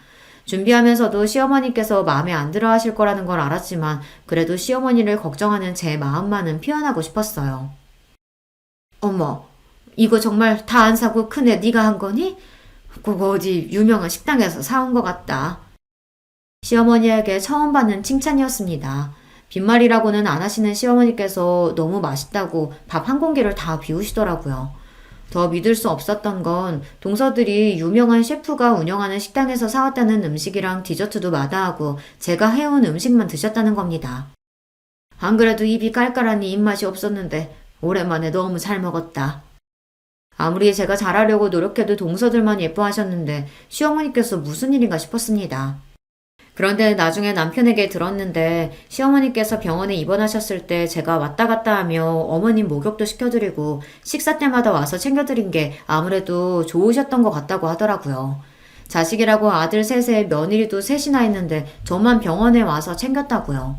준비하면서도 시어머니께서 마음에 안 들어 하실 거라는 걸 알았지만 그래도 시어머니를 걱정하는 제 마음만은 표현하고 싶었어요. 어머, 이거 정말 다 안 사고 큰애 네가 한 거니? 그거 어디 유명한 식당에서 사온 것 같다. 시어머니에게 처음 받는 칭찬이었습니다. 빈말이라고는 안 하시는 시어머니께서 너무 맛있다고 밥 한 공기를 다 비우시더라고요. 더 믿을 수 없었던 건 동서들이 유명한 셰프가 운영하는 식당에서 사왔다는 음식이랑 디저트도 마다하고 제가 해온 음식만 드셨다는 겁니다. 안 그래도 입이 깔깔하니 입맛이 없었는데 오랜만에 너무 잘 먹었다. 아무리 제가 잘하려고 노력해도 동서들만 예뻐하셨는데 시어머니께서 무슨 일인가 싶었습니다. 그런데 나중에 남편에게 들었는데 시어머니께서 병원에 입원하셨을 때 제가 왔다 갔다 하며 어머님 목욕도 시켜드리고 식사 때마다 와서 챙겨드린 게 아무래도 좋으셨던 것 같다고 하더라고요. 자식이라고 아들 셋에 며느리도 셋이나 있는데 저만 병원에 와서 챙겼다고요.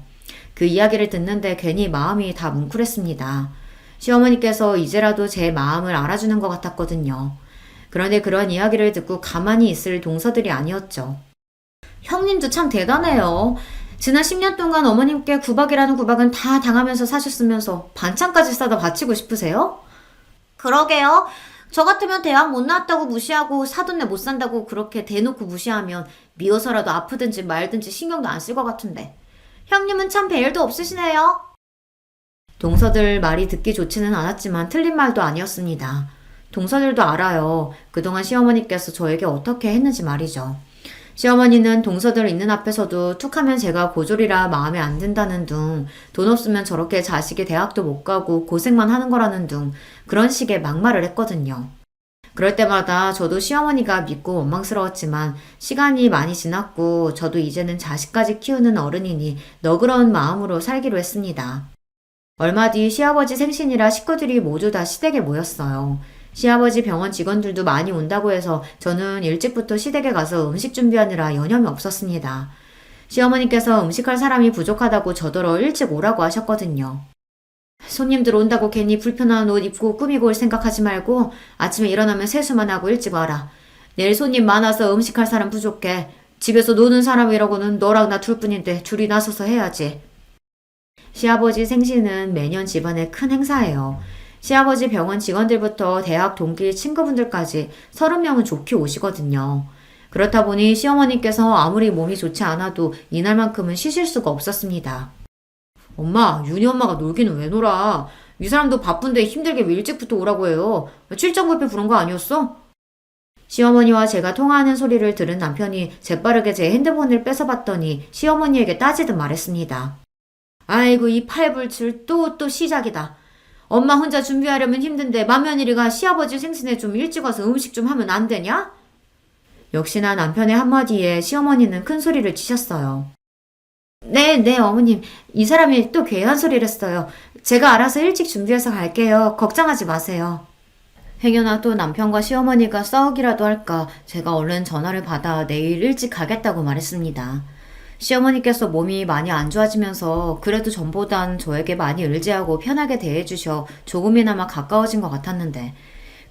그 이야기를 듣는데 괜히 마음이 다 뭉클했습니다. 시어머니께서 이제라도 제 마음을 알아주는 것 같았거든요. 그런데 그런 이야기를 듣고 가만히 있을 동서들이 아니었죠. 형님도 참 대단해요. 지난 10년 동안 어머님께 구박이라는 구박은 다 당하면서 사셨으면서 반찬까지 싸다 바치고 싶으세요? 그러게요. 저 같으면 대학 못 나왔다고 무시하고 사돈네 못 산다고 그렇게 대놓고 무시하면 미워서라도 아프든지 말든지 신경도 안 쓸 것 같은데. 형님은 참 배일도 없으시네요. 동서들 말이 듣기 좋지는 않았지만 틀린 말도 아니었습니다. 동서들도 알아요. 그동안 시어머니께서 저에게 어떻게 했는지 말이죠. 시어머니는 동서들 있는 앞에서도 툭하면 제가 고졸이라 마음에 안 든다는 둥, 돈 없으면 저렇게 자식이 대학도 못 가고 고생만 하는 거라는 둥, 그런 식의 막말을 했거든요. 그럴 때마다 저도 시어머니가 믿고 원망스러웠지만 시간이 많이 지났고 저도 이제는 자식까지 키우는 어른이니 너그러운 마음으로 살기로 했습니다. 얼마 뒤 시아버지 생신이라 식구들이 모두 다 시댁에 모였어요. 시아버지 병원 직원들도 많이 온다고 해서 저는 일찍부터 시댁에 가서 음식 준비하느라 여념이 없었습니다. 시어머니께서 음식할 사람이 부족하다고 저더러 일찍 오라고 하셨거든요. 손님들 온다고 괜히 불편한 옷 입고 꾸미고 올 생각하지 말고 아침에 일어나면 세수만 하고 일찍 와라. 내일 손님 많아서 음식할 사람 부족해. 집에서 노는 사람이라고는 너랑 나 둘뿐인데 둘이 나서서 해야지. 시아버지 생신은 매년 집안의 큰 행사예요. 시아버지 병원 직원들부터 대학 동기 친구분들까지 30명은 좋게 오시거든요. 그렇다 보니 시어머니께서 아무리 몸이 좋지 않아도 이날만큼은 쉬실 수가 없었습니다. 엄마, 윤희 엄마가 놀기는 왜 놀아? 이 사람도 바쁜데 힘들게 왜 일찍부터 오라고 해요? 출장 뷔페 부른 거 아니었어? 시어머니와 제가 통화하는 소리를 들은 남편이 재빠르게 제 핸드폰을 뺏어봤더니 시어머니에게 따지듯 말했습니다. 아이고 이 팔불출 또 시작이다. 엄마 혼자 준비하려면 힘든데 맏며느리가 시아버지 생신에 좀 일찍 와서 음식 좀 하면 안 되냐? 역시나 남편의 한마디에 시어머니는 큰 소리를 치셨어요. 네, 어머님. 이 사람이 또 괴한 소리를 했어요. 제가 알아서 일찍 준비해서 갈게요. 걱정하지 마세요. 행여나 또 남편과 시어머니가 싸우기라도 할까 제가 얼른 전화를 받아 내일 일찍 가겠다고 말했습니다. 시어머니께서 몸이 많이 안 좋아지면서 그래도 전보단 저에게 많이 의지하고 편하게 대해주셔 조금이나마 가까워진 것 같았는데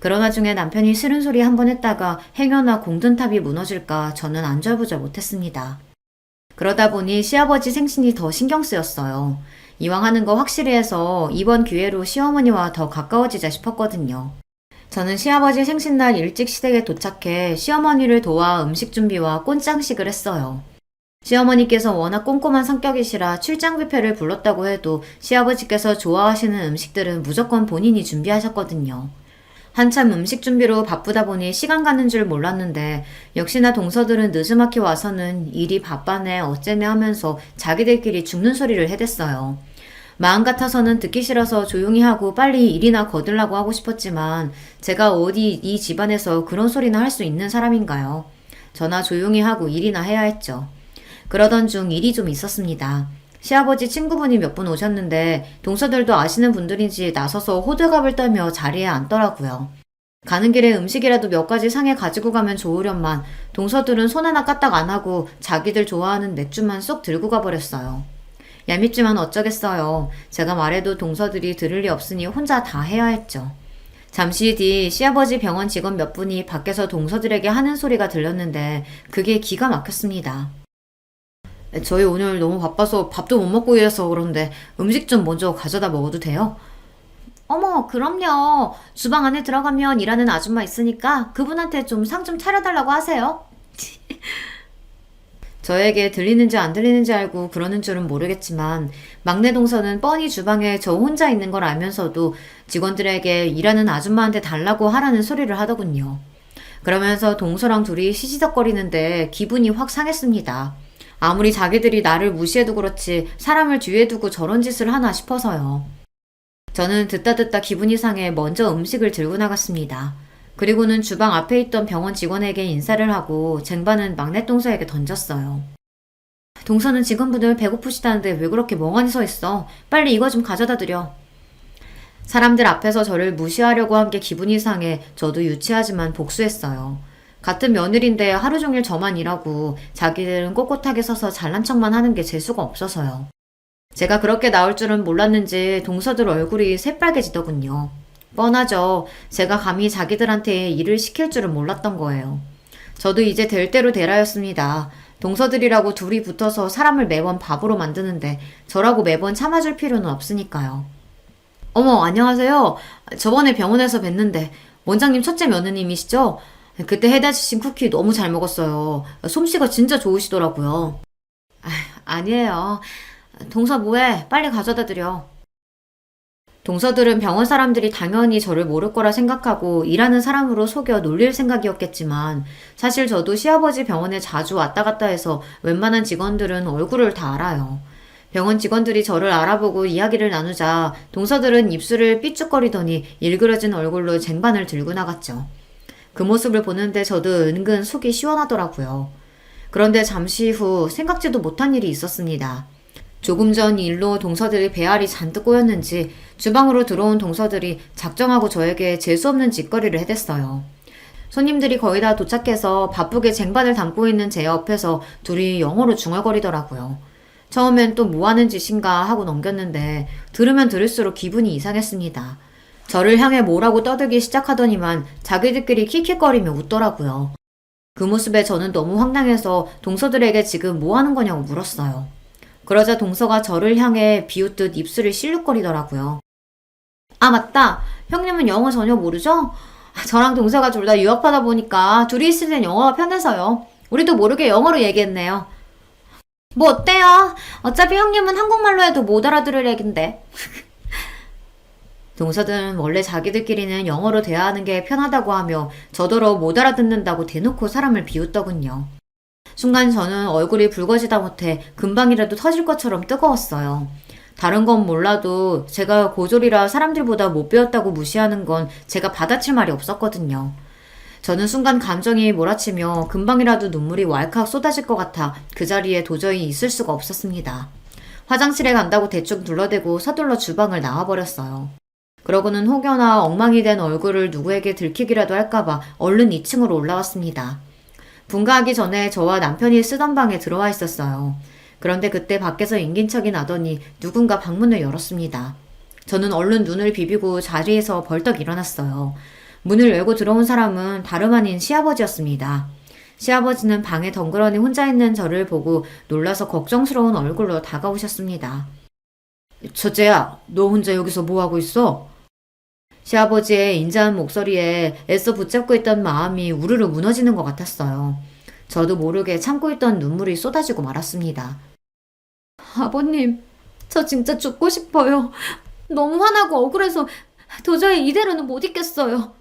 그러나 중에 남편이 싫은 소리 한 번 했다가 행여나 공든탑이 무너질까 저는 안절부절 못했습니다. 그러다 보니 시아버지 생신이 더 신경 쓰였어요. 이왕 하는 거 확실히 해서 이번 기회로 시어머니와 더 가까워지자 싶었거든요. 저는 시아버지 생신날 일찍 시댁에 도착해 시어머니를 도와 음식 준비와 꽃장식을 했어요. 시어머니께서 워낙 꼼꼼한 성격이시라 출장 뷔페를 불렀다고 해도 시아버지께서 좋아하시는 음식들은 무조건 본인이 준비하셨거든요. 한참 음식 준비로 바쁘다 보니 시간 가는 줄 몰랐는데 역시나 동서들은 느즈막히 와서는 일이 바빠네 어째네 하면서 자기들끼리 죽는 소리를 해댔어요. 마음 같아서는 듣기 싫어서 조용히 하고 빨리 일이나 거들라고 하고 싶었지만 제가 어디 이 집안에서 그런 소리나 할 수 있는 사람인가요? 저나 조용히 하고 일이나 해야 했죠. 그러던 중 일이 좀 있었습니다. 시아버지 친구분이 몇 분 오셨는데 동서들도 아시는 분들인지 나서서 호들갑을 떨며 자리에 앉더라고요. 가는 길에 음식이라도 몇 가지 상에 가지고 가면 좋으련만 동서들은 손 하나 까딱 안 하고 자기들 좋아하는 맥주만 쏙 들고 가버렸어요. 얄밉지만 어쩌겠어요. 제가 말해도 동서들이 들을 리 없으니 혼자 다 해야 했죠. 잠시 뒤 시아버지 병원 직원 몇 분이 밖에서 동서들에게 하는 소리가 들렸는데 그게 기가 막혔습니다. 저희 오늘 너무 바빠서 밥도 못 먹고 이래서 그런데 음식 좀 먼저 가져다 먹어도 돼요? 어머, 그럼요. 주방 안에 들어가면 일하는 아줌마 있으니까 그분한테 좀 상 좀 차려달라고 하세요. 저에게 들리는지 안 들리는지 알고 그러는 줄은 모르겠지만 막내 동서는 뻔히 주방에 저 혼자 있는 걸 알면서도 직원들에게 일하는 아줌마한테 달라고 하라는 소리를 하더군요. 그러면서 동서랑 둘이 시시덕거리는데 기분이 확 상했습니다. 아무리 자기들이 나를 무시해도 그렇지 사람을 뒤에 두고 저런 짓을 하나 싶어서요. 저는 듣다 기분이 상해 먼저 음식을 들고 나갔습니다. 그리고는 주방 앞에 있던 병원 직원에게 인사를 하고 쟁반은 막내 동서에게 던졌어요. 동서는 직원분들 배고프시다는데 왜 그렇게 멍하니 서 있어? 빨리 이거 좀 가져다 드려. 사람들 앞에서 저를 무시하려고 한 게 기분이 상해 저도 유치하지만 복수했어요. 같은 며느리인데 하루 종일 저만 일하고 자기들은 꼿꼿하게 서서 잘난 척만 하는 게 재수가 없어서요. 제가 그렇게 나올 줄은 몰랐는지 동서들 얼굴이 새빨개지더군요. 뻔하죠. 제가 감히 자기들한테 일을 시킬 줄은 몰랐던 거예요. 저도 이제 될 대로 되라였습니다. 동서들이라고 둘이 붙어서 사람을 매번 바보로 만드는데 저라고 매번 참아줄 필요는 없으니까요. 어머, 안녕하세요. 저번에 병원에서 뵀는데 원장님 첫째 며느님이시죠? 그때 해다 주신 쿠키 너무 잘 먹었어요. 솜씨가 진짜 좋으시더라고요. 아니에요. 동서 뭐해? 빨리 가져다 드려. 동서들은 병원 사람들이 당연히 저를 모를 거라 생각하고 일하는 사람으로 속여 놀릴 생각이었겠지만 사실 저도 시아버지 병원에 자주 왔다 갔다 해서 웬만한 직원들은 얼굴을 다 알아요. 병원 직원들이 저를 알아보고 이야기를 나누자 동서들은 입술을 삐죽거리더니 일그러진 얼굴로 쟁반을 들고 나갔죠. 그 모습을 보는데 저도 은근 속이 시원하더라고요. 그런데 잠시 후 생각지도 못한 일이 있었습니다. 조금 전 일로 동서들이 배알이 잔뜩 꼬였는지 주방으로 들어온 동서들이 작정하고 저에게 재수없는 짓거리를 해댔어요. 손님들이 거의 다 도착해서 바쁘게 쟁반을 담고 있는 제 옆에서 둘이 영어로 중얼거리더라고요. 처음엔 또 뭐하는 짓인가 하고 넘겼는데 들으면 들을수록 기분이 이상했습니다. 저를 향해 뭐라고 떠들기 시작하더니만 자기들끼리 킥킥거리며 웃더라고요. 그 모습에 저는 너무 황당해서 동서들에게 지금 뭐하는 거냐고 물었어요. 그러자 동서가 저를 향해 비웃듯 입술을 실룩거리더라고요. 아, 맞다. 형님은 영어 전혀 모르죠? 저랑 동서가 둘 다 유학하다 보니까 둘이 있을 땐 영어가 편해서요. 우리도 모르게 영어로 얘기했네요. 뭐 어때요? 어차피 형님은 한국말로 해도 못 알아들을 얘긴데. 동서들은 원래 자기들끼리는 영어로 대화하는 게 편하다고 하며 저더러 못 알아듣는다고 대놓고 사람을 비웃더군요. 순간 저는 얼굴이 붉어지다 못해 금방이라도 터질 것처럼 뜨거웠어요. 다른 건 몰라도 제가 고졸이라 사람들보다 못 배웠다고 무시하는 건 제가 받아칠 말이 없었거든요. 저는 순간 감정이 몰아치며 금방이라도 눈물이 왈칵 쏟아질 것 같아 그 자리에 도저히 있을 수가 없었습니다. 화장실에 간다고 대충 둘러대고 서둘러 주방을 나와버렸어요. 그러고는 혹여나 엉망이 된 얼굴을 누구에게 들키기라도 할까봐 얼른 2층으로 올라왔습니다. 분가하기 전에 저와 남편이 쓰던 방에 들어와 있었어요. 그런데 그때 밖에서 인긴척이 나더니 누군가 방문을 열었습니다. 저는 얼른 눈을 비비고 자리에서 벌떡 일어났어요. 문을 열고 들어온 사람은 다름 아닌 시아버지였습니다. 시아버지는 방에 덩그러니 혼자 있는 저를 보고 놀라서 걱정스러운 얼굴로 다가오셨습니다. 첫째야, 너 혼자 여기서 뭐하고 있어? 시아버지의 인자한 목소리에 애써 붙잡고 있던 마음이 우르르 무너지는 것 같았어요. 저도 모르게 참고 있던 눈물이 쏟아지고 말았습니다. 아버님, 저 진짜 죽고 싶어요. 너무 화나고 억울해서 도저히 이대로는 못 있겠어요.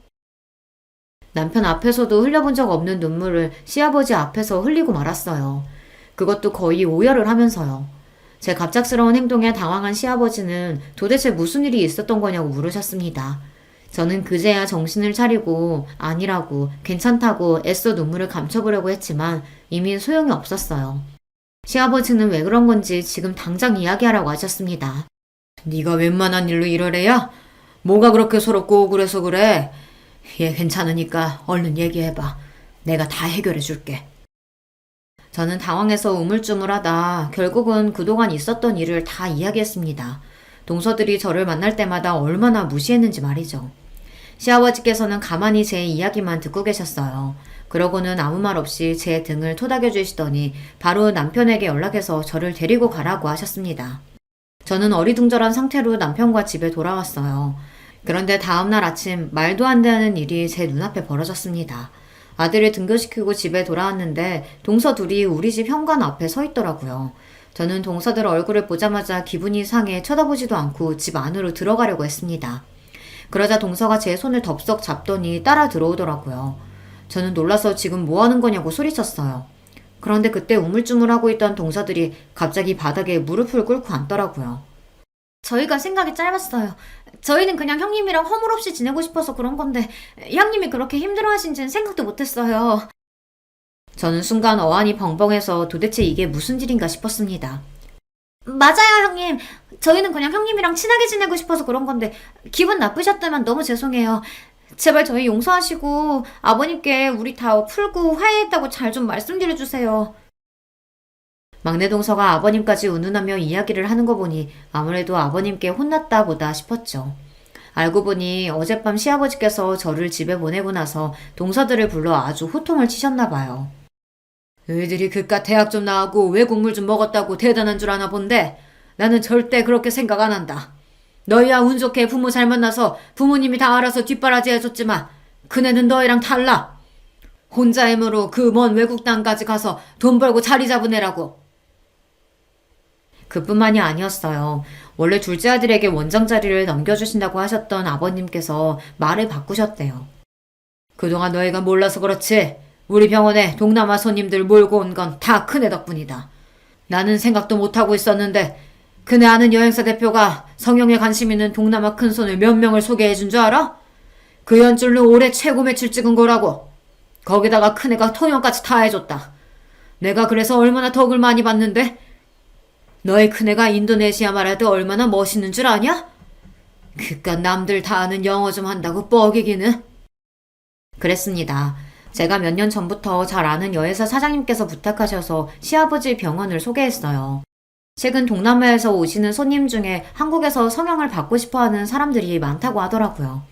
남편 앞에서도 흘려본 적 없는 눈물을 시아버지 앞에서 흘리고 말았어요. 그것도 거의 오열을 하면서요. 제 갑작스러운 행동에 당황한 시아버지는 도대체 무슨 일이 있었던 거냐고 물으셨습니다. 저는 그제야 정신을 차리고 아니라고 괜찮다고 애써 눈물을 감춰보려고 했지만 이미 소용이 없었어요. 시아버지는 왜 그런 건지 지금 당장 이야기하라고 하셨습니다. 네가 웬만한 일로 이러래야? 뭐가 그렇게 서럽고 억울해서 그래? 얘 괜찮으니까 얼른 얘기해봐. 내가 다 해결해 줄게. 저는 당황해서 우물쭈물하다 결국은 그동안 있었던 일을 다 이야기했습니다. 동서들이 저를 만날 때마다 얼마나 무시했는지 말이죠. 시아버지께서는 가만히 제 이야기만 듣고 계셨어요. 그러고는 아무 말 없이 제 등을 토닥여 주시더니 바로 남편에게 연락해서 저를 데리고 가라고 하셨습니다. 저는 어리둥절한 상태로 남편과 집에 돌아왔어요. 그런데 다음날 아침 말도 안 되는 일이 제 눈앞에 벌어졌습니다. 아들을 등교시키고 집에 돌아왔는데 동서 둘이 우리 집 현관 앞에 서 있더라고요. 저는 동서들 얼굴을 보자마자 기분이 상해 쳐다보지도 않고 집 안으로 들어가려고 했습니다. 그러자 동서가 제 손을 덥석 잡더니 따라 들어오더라고요. 저는 놀라서 지금 뭐 하는 거냐고 소리쳤어요. 그런데 그때 우물쭈물하고 있던 동서들이 갑자기 바닥에 무릎을 꿇고 앉더라고요. 저희가 생각이 짧았어요. 저희는 그냥 형님이랑 허물없이 지내고 싶어서 그런 건데 형님이 그렇게 힘들어하신지는 생각도 못했어요. 저는 순간 어안이 벙벙해서 도대체 이게 무슨 일인가 싶었습니다. 맞아요, 형님. 저희는 그냥 형님이랑 친하게 지내고 싶어서 그런 건데 기분 나쁘셨다면 너무 죄송해요. 제발 저희 용서하시고 아버님께 우리 다 풀고 화해했다고 잘 좀 말씀드려주세요. 막내 동서가 아버님까지 운운하며 이야기를 하는 거 보니 아무래도 아버님께 혼났다 보다 싶었죠. 알고 보니 어젯밤 시아버지께서 저를 집에 보내고 나서 동서들을 불러 아주 호통을 치셨나 봐요. 너희들이 그깟 대학 좀 나오고 외국물 좀 먹었다고 대단한 줄 아나 본데 나는 절대 그렇게 생각 안 한다. 너희야 운 좋게 부모 잘 만나서 부모님이 다 알아서 뒷바라지 해줬지만 그네는 너희랑 달라. 혼자 힘으로 그 먼 외국 땅까지 가서 돈 벌고 자리 잡은 애라고. 그뿐만이 아니었어요. 원래 둘째 아들에게 원장 자리를 넘겨주신다고 하셨던 아버님께서 말을 바꾸셨대요. 그동안 너희가 몰라서 그렇지. 우리 병원에 동남아 손님들 몰고 온 건 다 큰애 덕분이다. 나는 생각도 못하고 있었는데 그네 아는 여행사 대표가 성형에 관심 있는 동남아 큰손을 몇 명을 소개해준 줄 알아? 그 연줄로 올해 최고 매출 찍은 거라고. 거기다가 큰애가 통역까지 다 해줬다. 내가 그래서 얼마나 덕을 많이 받는데? 너희 큰애가 인도네시아 말해도 얼마나 멋있는 줄 아냐? 그깟 남들 다 아는 영어 좀 한다고 뻐기기는. 그랬습니다. 제가 몇 년 전부터 잘 아는 여회사 사장님께서 부탁하셔서 시아버지 병원을 소개했어요. 최근 동남아에서 오시는 손님 중에 한국에서 성형을 받고 싶어하는 사람들이 많다고 하더라고요.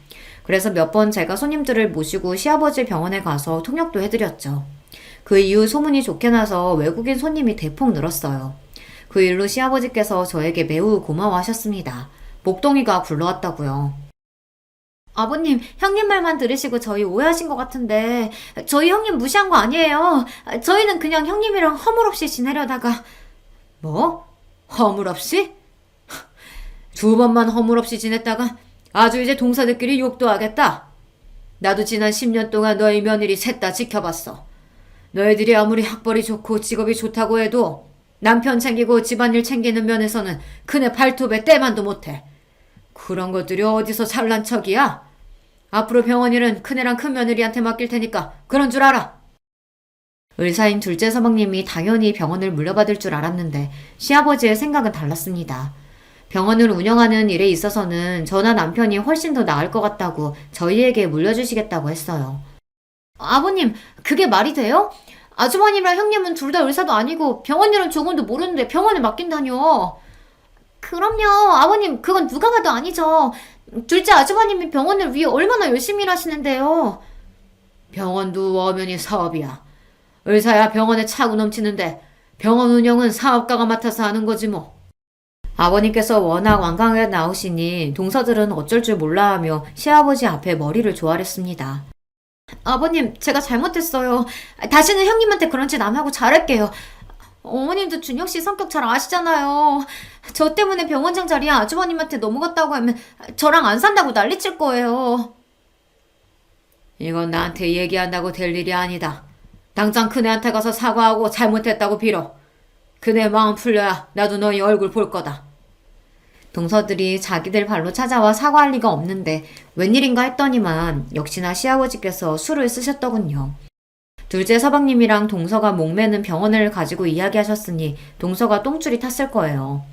그래서 몇 번 제가 손님들을 모시고 시아버지 병원에 가서 통역도 해드렸죠. 그 이후 소문이 좋게 나서 외국인 손님이 대폭 늘었어요. 그 일로 시아버지께서 저에게 매우 고마워하셨습니다. 목동이가 굴러왔다고요. 아버님, 형님 말만 들으시고 저희 오해하신 것 같은데 저희 형님 무시한 거 아니에요. 저희는 그냥 형님이랑 허물없이 지내려다가. 뭐? 허물없이? 두 번만 허물없이 지냈다가 아주 이제 동사들끼리 욕도 하겠다. 나도 지난 10년 동안 너희 며느리 셋 다 지켜봤어. 너희들이 아무리 학벌이 좋고 직업이 좋다고 해도 남편 챙기고 집안일 챙기는 면에서는 그네 발톱에 때만도 못해. 그런 것들이 어디서 잘난 척이야? 앞으로 병원 일은 큰애랑 큰며느리한테 맡길 테니까 그런 줄 알아. 의사인 둘째 서방님이 당연히 병원을 물려받을 줄 알았는데 시아버지의 생각은 달랐습니다. 병원을 운영하는 일에 있어서는 저나 남편이 훨씬 더 나을 것 같다고 저희에게 물려주시겠다고 했어요. 아버님, 그게 말이 돼요? 아주버님이랑 형님은 둘 다 의사도 아니고 병원 일은 조금도 모르는데 병원을 맡긴다뇨. 그럼요. 아버님, 그건 누가 봐도 아니죠. 둘째 아주버님이 병원을 위해 얼마나 열심히 일하시는데요. 병원도 엄연히 사업이야. 의사야 병원에 차고 넘치는데 병원 운영은 사업가가 맡아서 하는 거지 뭐. 아버님께서 워낙 완강하게 나오시니 동서들은 어쩔 줄 몰라 하며 시아버지 앞에 머리를 조아렸습니다. 아버님, 제가 잘못했어요. 다시는 형님한테 그런 짓 안 하고 잘할게요. 어머님도 준혁씨 성격 잘 아시잖아요. 저 때문에 병원장 자리에 아주버님한테 넘어갔다고 하면 저랑 안 산다고 난리칠 거예요. 이건 나한테 얘기한다고 될 일이 아니다. 당장 그네한테 가서 사과하고 잘못했다고 빌어. 그네 마음 풀려야 나도 너희 얼굴 볼 거다. 동서들이 자기들 발로 찾아와 사과할 리가 없는데 웬일인가 했더니만 역시나 시아버지께서 술을 쓰셨더군요. 둘째 서방님이랑 동서가 목매는 병원을 가지고 이야기하셨으니 동서가 똥줄이 탔을 거예요.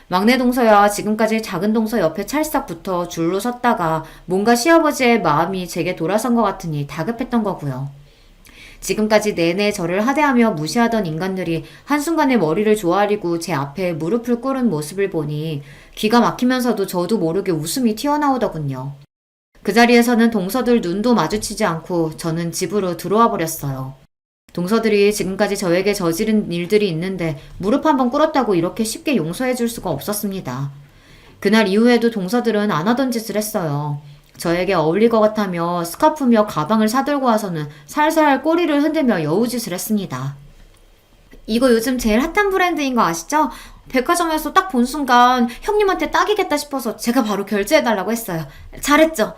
막내 동서야 지금까지 작은 동서 옆에 찰싹 붙어 줄로 섰다가 뭔가 시아버지의 마음이 제게 돌아선 것 같으니 다급했던 거고요. 지금까지 내내 저를 하대하며 무시하던 인간들이 한순간에 머리를 조아리고 제 앞에 무릎을 꿇은 모습을 보니 기가 막히면서도 저도 모르게 웃음이 튀어나오더군요. 그 자리에서는 동서들 눈도 마주치지 않고 저는 집으로 들어와 버렸어요. 동서들이 지금까지 저에게 저지른 일들이 있는데 무릎 한번 꿇었다고 이렇게 쉽게 용서해 줄 수가 없었습니다. 그날 이후에도 동서들은 안 하던 짓을 했어요. 저에게 어울릴 것 같다며 스카프며 가방을 사들고 와서는 살살 꼬리를 흔들며 여우짓을 했습니다. 이거 요즘 제일 핫한 브랜드인 거 아시죠? 백화점에서 딱 본 순간 형님한테 딱이겠다 싶어서 제가 바로 결제해달라고 했어요. 잘했죠?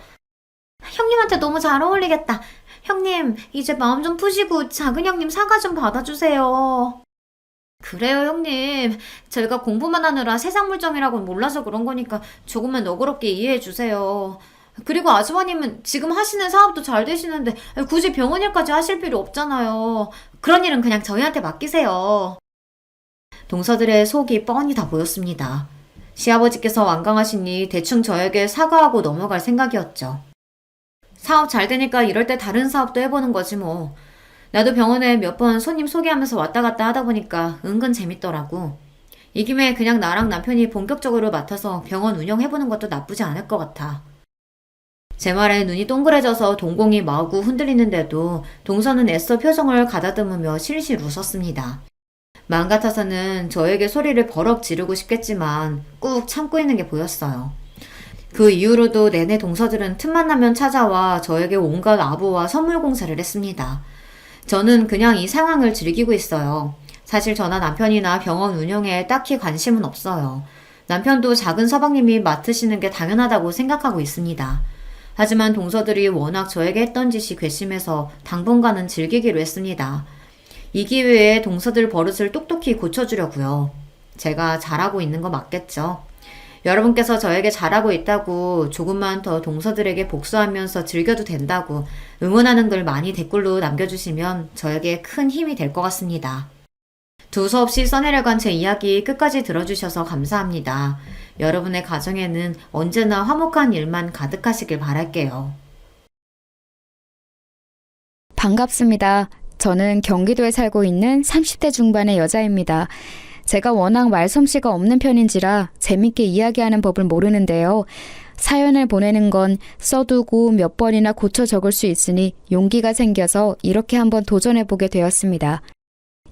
형님한테 너무 잘 어울리겠다. 형님, 이제 마음 좀 푸시고 작은 형님 사과 좀 받아주세요. 그래요, 형님. 제가 공부만 하느라 세상 물정이라고는 몰라서 그런 거니까 조금만 너그럽게 이해해주세요. 그리고 아주버님은 지금 하시는 사업도 잘 되시는데 굳이 병원 일까지 하실 필요 없잖아요. 그런 일은 그냥 저희한테 맡기세요. 동서들의 속이 뻔히 다 보였습니다. 시아버지께서 완강하시니 대충 저에게 사과하고 넘어갈 생각이었죠. 사업 잘 되니까 이럴 때 다른 사업도 해보는 거지 뭐. 나도 병원에 몇 번 손님 소개하면서 왔다 갔다 하다 보니까 은근 재밌더라고. 이 김에 그냥 나랑 남편이 본격적으로 맡아서 병원 운영해보는 것도 나쁘지 않을 것 같아. 제 말에 눈이 동그래져서 동공이 마구 흔들리는데도 동서는 애써 표정을 가다듬으며 실실 웃었습니다. 마음 같아서는 저에게 소리를 버럭 지르고 싶겠지만 꾹 참고 있는 게 보였어요. 그 이후로도 내내 동서들은 틈만 나면 찾아와 저에게 온갖 아부와 선물 공세를 했습니다. 저는 그냥 이 상황을 즐기고 있어요. 사실 저나 남편이나 병원 운영에 딱히 관심은 없어요. 남편도 작은 서방님이 맡으시는 게 당연하다고 생각하고 있습니다. 하지만 동서들이 워낙 저에게 했던 짓이 괘씸해서 당분간은 즐기기로 했습니다. 이 기회에 동서들 버릇을 똑똑히 고쳐주려고요. 제가 잘하고 있는 거 맞겠죠? 여러분께서 저에게 잘하고 있다고, 조금만 더 동서들에게 복수하면서 즐겨도 된다고 응원하는 글 많이 댓글로 남겨주시면 저에게 큰 힘이 될 것 같습니다. 두서없이 써내려간 제 이야기 끝까지 들어주셔서 감사합니다. 여러분의 가정에는 언제나 화목한 일만 가득하시길 바랄게요. 반갑습니다. 저는 경기도에 살고 있는 30대 중반의 여자입니다. 제가 워낙 말솜씨가 없는 편인지라 재밌게 이야기하는 법을 모르는데요. 사연을 보내는 건 써두고 몇 번이나 고쳐 적을 수 있으니 용기가 생겨서 이렇게 한번 도전해보게 되었습니다.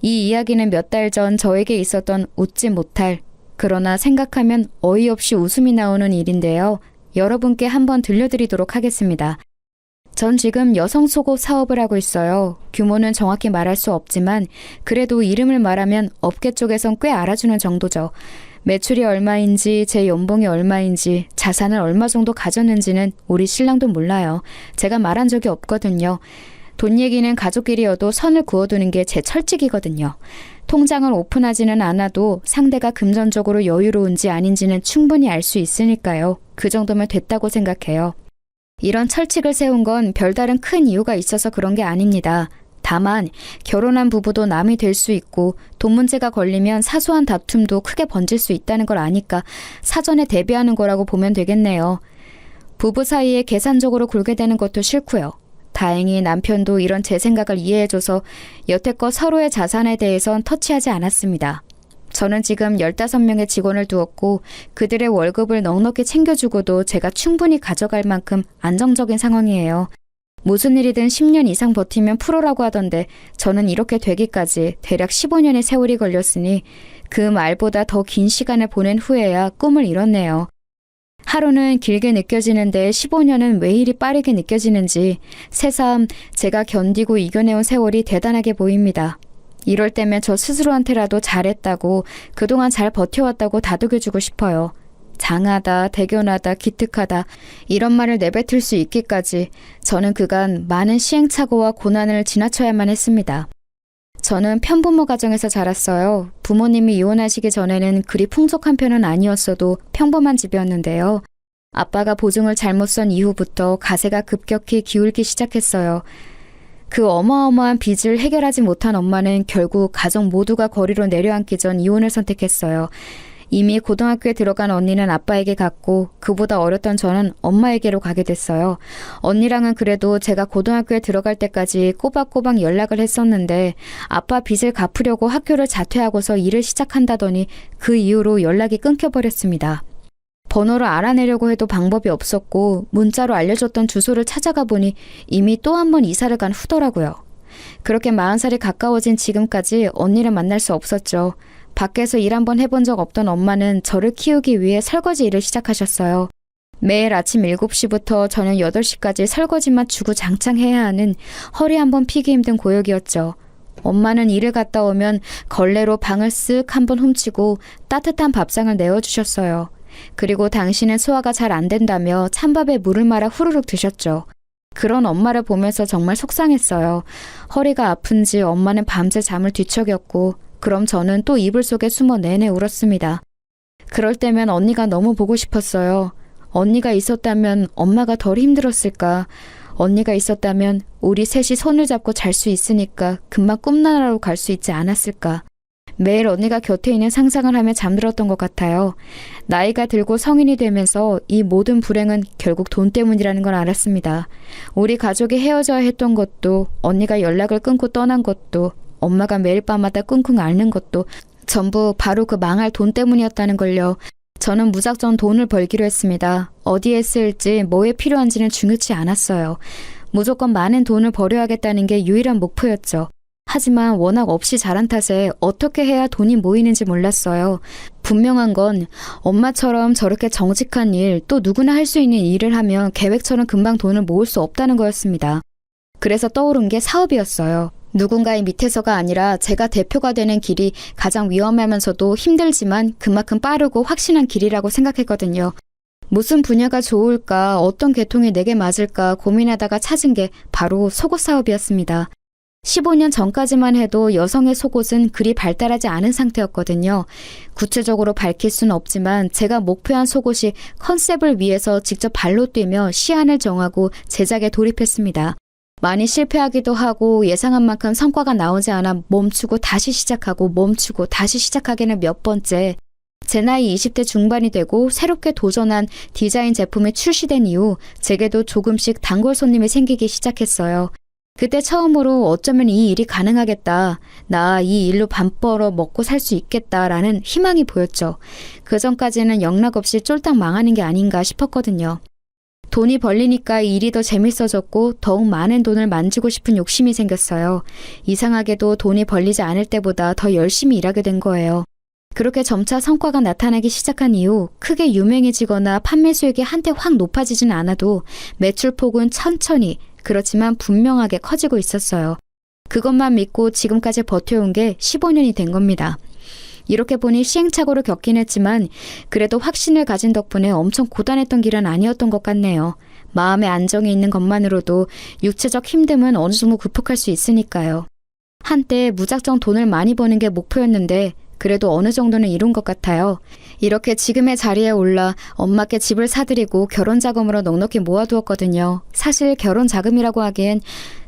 이 이야기는 몇 달 전 저에게 있었던 웃지 못할, 그러나 생각하면 어이없이 웃음이 나오는 일인데요. 여러분께 한번 들려드리도록 하겠습니다. 전 지금 여성 속옷 사업을 하고 있어요. 규모는 정확히 말할 수 없지만 그래도 이름을 말하면 업계 쪽에선 꽤 알아주는 정도죠. 매출이 얼마인지, 제 연봉이 얼마인지, 자산을 얼마 정도 가졌는지는 우리 신랑도 몰라요. 제가 말한 적이 없거든요. 돈 얘기는 가족끼리여도 선을 그어두는 게 제 철칙이거든요. 통장을 오픈하지는 않아도 상대가 금전적으로 여유로운지 아닌지는 충분히 알 수 있으니까요. 그 정도면 됐다고 생각해요. 이런 철칙을 세운 건 별다른 큰 이유가 있어서 그런 게 아닙니다. 다만 결혼한 부부도 남이 될 수 있고 돈 문제가 걸리면 사소한 다툼도 크게 번질 수 있다는 걸 아니까 사전에 대비하는 거라고 보면 되겠네요. 부부 사이에 계산적으로 굴게 되는 것도 싫고요. 다행히 남편도 이런 제 생각을 이해해줘서 여태껏 서로의 자산에 대해선 터치하지 않았습니다. 저는 지금 15명의 직원을 두었고 그들의 월급을 넉넉히 챙겨주고도 제가 충분히 가져갈 만큼 안정적인 상황이에요. 무슨 일이든 10년 이상 버티면 프로라고 하던데 저는 이렇게 되기까지 대략 15년의 세월이 걸렸으니 그 말보다 더 긴 시간을 보낸 후에야 꿈을 이뤘네요. 하루는 길게 느껴지는데 15년은 왜 이리 빠르게 느껴지는지 새삼 제가 견디고 이겨내온 세월이 대단하게 보입니다. 이럴 때면 저 스스로한테라도 잘했다고, 그동안 잘 버텨왔다고 다독여주고 싶어요. 장하다, 대견하다, 기특하다 이런 말을 내뱉을 수 있기까지 저는 그간 많은 시행착오와 고난을 지나쳐야만 했습니다. 저는 편부모 가정에서 자랐어요. 부모님이 이혼하시기 전에는 그리 풍족한 편은 아니었어도 평범한 집이었는데요. 아빠가 보증을 잘못 선 이후부터 가세가 급격히 기울기 시작했어요. 그 어마어마한 빚을 해결하지 못한 엄마는 결국 가족 모두가 거리로 내려앉기 전 이혼을 선택했어요. 이미 고등학교에 들어간 언니는 아빠에게 갔고 그보다 어렸던 저는 엄마에게로 가게 됐어요. 언니랑은 그래도 제가 고등학교에 들어갈 때까지 꼬박꼬박 연락을 했었는데 아빠 빚을 갚으려고 학교를 자퇴하고서 일을 시작한다더니 그 이후로 연락이 끊겨버렸습니다. 번호를 알아내려고 해도 방법이 없었고 문자로 알려줬던 주소를 찾아가 보니 이미 또 한 번 이사를 간 후더라고요. 그렇게 40살이 가까워진 지금까지 언니를 만날 수 없었죠. 밖에서 일 한번 해본 적 없던 엄마는 저를 키우기 위해 설거지 일을 시작하셨어요. 매일 아침 7시부터 저녁 8시까지 설거지만 주구장창 해야 하는 허리 한번 피기 힘든 고역이었죠. 엄마는 일을 갔다 오면 걸레로 방을 쓱 한번 훔치고 따뜻한 밥상을 내어주셨어요. 그리고 당신은 소화가 잘 안 된다며 찬밥에 물을 말아 후루룩 드셨죠. 그런 엄마를 보면서 정말 속상했어요. 허리가 아픈지 엄마는 밤새 잠을 뒤척였고 그럼 저는 또 이불 속에 숨어 내내 울었습니다. 그럴 때면 언니가 너무 보고 싶었어요. 언니가 있었다면 엄마가 덜 힘들었을까. 언니가 있었다면 우리 셋이 손을 잡고 잘 수 있으니까 금방 꿈나라로 갈 수 있지 않았을까. 매일 언니가 곁에 있는 상상을 하며 잠들었던 것 같아요. 나이가 들고 성인이 되면서 이 모든 불행은 결국 돈 때문이라는 걸 알았습니다. 우리 가족이 헤어져야 했던 것도, 언니가 연락을 끊고 떠난 것도, 엄마가 매일 밤마다 끙끙 앓는 것도 전부 바로 그 망할 돈 때문이었다는 걸요. 저는 무작정 돈을 벌기로 했습니다. 어디에 쓸지 뭐에 필요한지는 중요치 않았어요. 무조건 많은 돈을 벌여야겠다는 게 유일한 목표였죠. 하지만 워낙 없이 자란 탓에 어떻게 해야 돈이 모이는지 몰랐어요. 분명한 건 엄마처럼 저렇게 정직한 일, 또 누구나 할 수 있는 일을 하면 계획처럼 금방 돈을 모을 수 없다는 거였습니다. 그래서 떠오른 게 사업이었어요. 누군가의 밑에서가 아니라 제가 대표가 되는 길이 가장 위험하면서도 힘들지만 그만큼 빠르고 확신한 길이라고 생각했거든요. 무슨 분야가 좋을까, 어떤 계통이 내게 맞을까 고민하다가 찾은 게 바로 속옷 사업이었습니다. 15년 전까지만 해도 여성의 속옷은 그리 발달하지 않은 상태였거든요. 구체적으로 밝힐 수는 없지만 제가 목표한 속옷이 컨셉을 위해서 직접 발로 뛰며 시안을 정하고 제작에 돌입했습니다. 많이 실패하기도 하고 예상한 만큼 성과가 나오지 않아 멈추고 다시 시작하고 멈추고 다시 시작하기는 몇 번째. 제 나이 20대 중반이 되고 새롭게 도전한 디자인 제품이 출시된 이후 제게도 조금씩 단골 손님이 생기기 시작했어요. 그때 처음으로 어쩌면 이 일이 가능하겠다. 나 이 일로 밥 벌어 먹고 살 수 있겠다라는 희망이 보였죠. 그 전까지는 영락없이 쫄딱 망하는 게 아닌가 싶었거든요. 돈이 벌리니까 이 일이 더 재밌어졌고 더욱 많은 돈을 만지고 싶은 욕심이 생겼어요. 이상하게도 돈이 벌리지 않을 때보다 더 열심히 일하게 된 거예요. 그렇게 점차 성과가 나타나기 시작한 이후 크게 유명해지거나 판매 수익이 한때 확 높아지진 않아도 매출폭은 천천히 그렇지만 분명하게 커지고 있었어요. 그것만 믿고 지금까지 버텨온 게 15년이 된 겁니다. 이렇게 보니 시행착오를 겪긴 했지만 그래도 확신을 가진 덕분에 엄청 고단했던 길은 아니었던 것 같네요. 마음의 안정이 있는 것만으로도 육체적 힘듦은 어느 정도 극복할 수 있으니까요. 한때 무작정 돈을 많이 버는 게 목표였는데 그래도 어느 정도는 이룬 것 같아요. 이렇게 지금의 자리에 올라 엄마께 집을 사드리고 결혼 자금으로 넉넉히 모아두었거든요. 사실 결혼 자금이라고 하기엔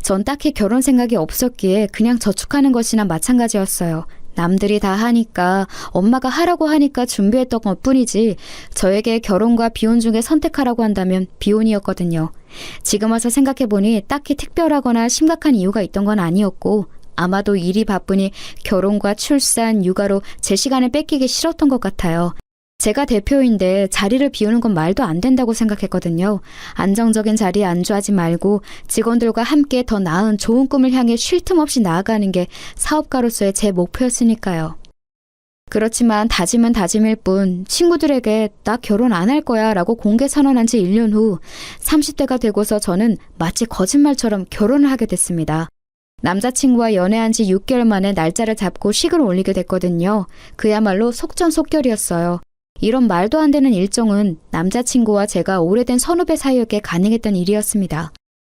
전 딱히 결혼 생각이 없었기에 그냥 저축하는 것이나 마찬가지였어요. 남들이 다 하니까 엄마가 하라고 하니까 준비했던 것뿐이지 저에게 결혼과 비혼 중에 선택하라고 한다면 비혼이었거든요. 지금 와서 생각해보니 딱히 특별하거나 심각한 이유가 있던 건 아니었고 아마도 일이 바쁘니 결혼과 출산, 육아로 제 시간을 뺏기기 싫었던 것 같아요. 제가 대표인데 자리를 비우는 건 말도 안 된다고 생각했거든요. 안정적인 자리에 안주하지 말고 직원들과 함께 더 나은 좋은 꿈을 향해 쉴 틈 없이 나아가는 게 사업가로서의 제 목표였으니까요. 그렇지만 다짐은 다짐일 뿐 친구들에게 나 결혼 안 할 거야 라고 공개 선언한 지 1년 후 30대가 되고서 저는 마치 거짓말처럼 결혼을 하게 됐습니다. 남자친구와 연애한 지 6개월 만에 날짜를 잡고 식을 올리게 됐거든요. 그야말로 속전속결이었어요. 이런 말도 안 되는 일정은 남자친구와 제가 오래된 선후배 사이였기에 가능했던 일이었습니다.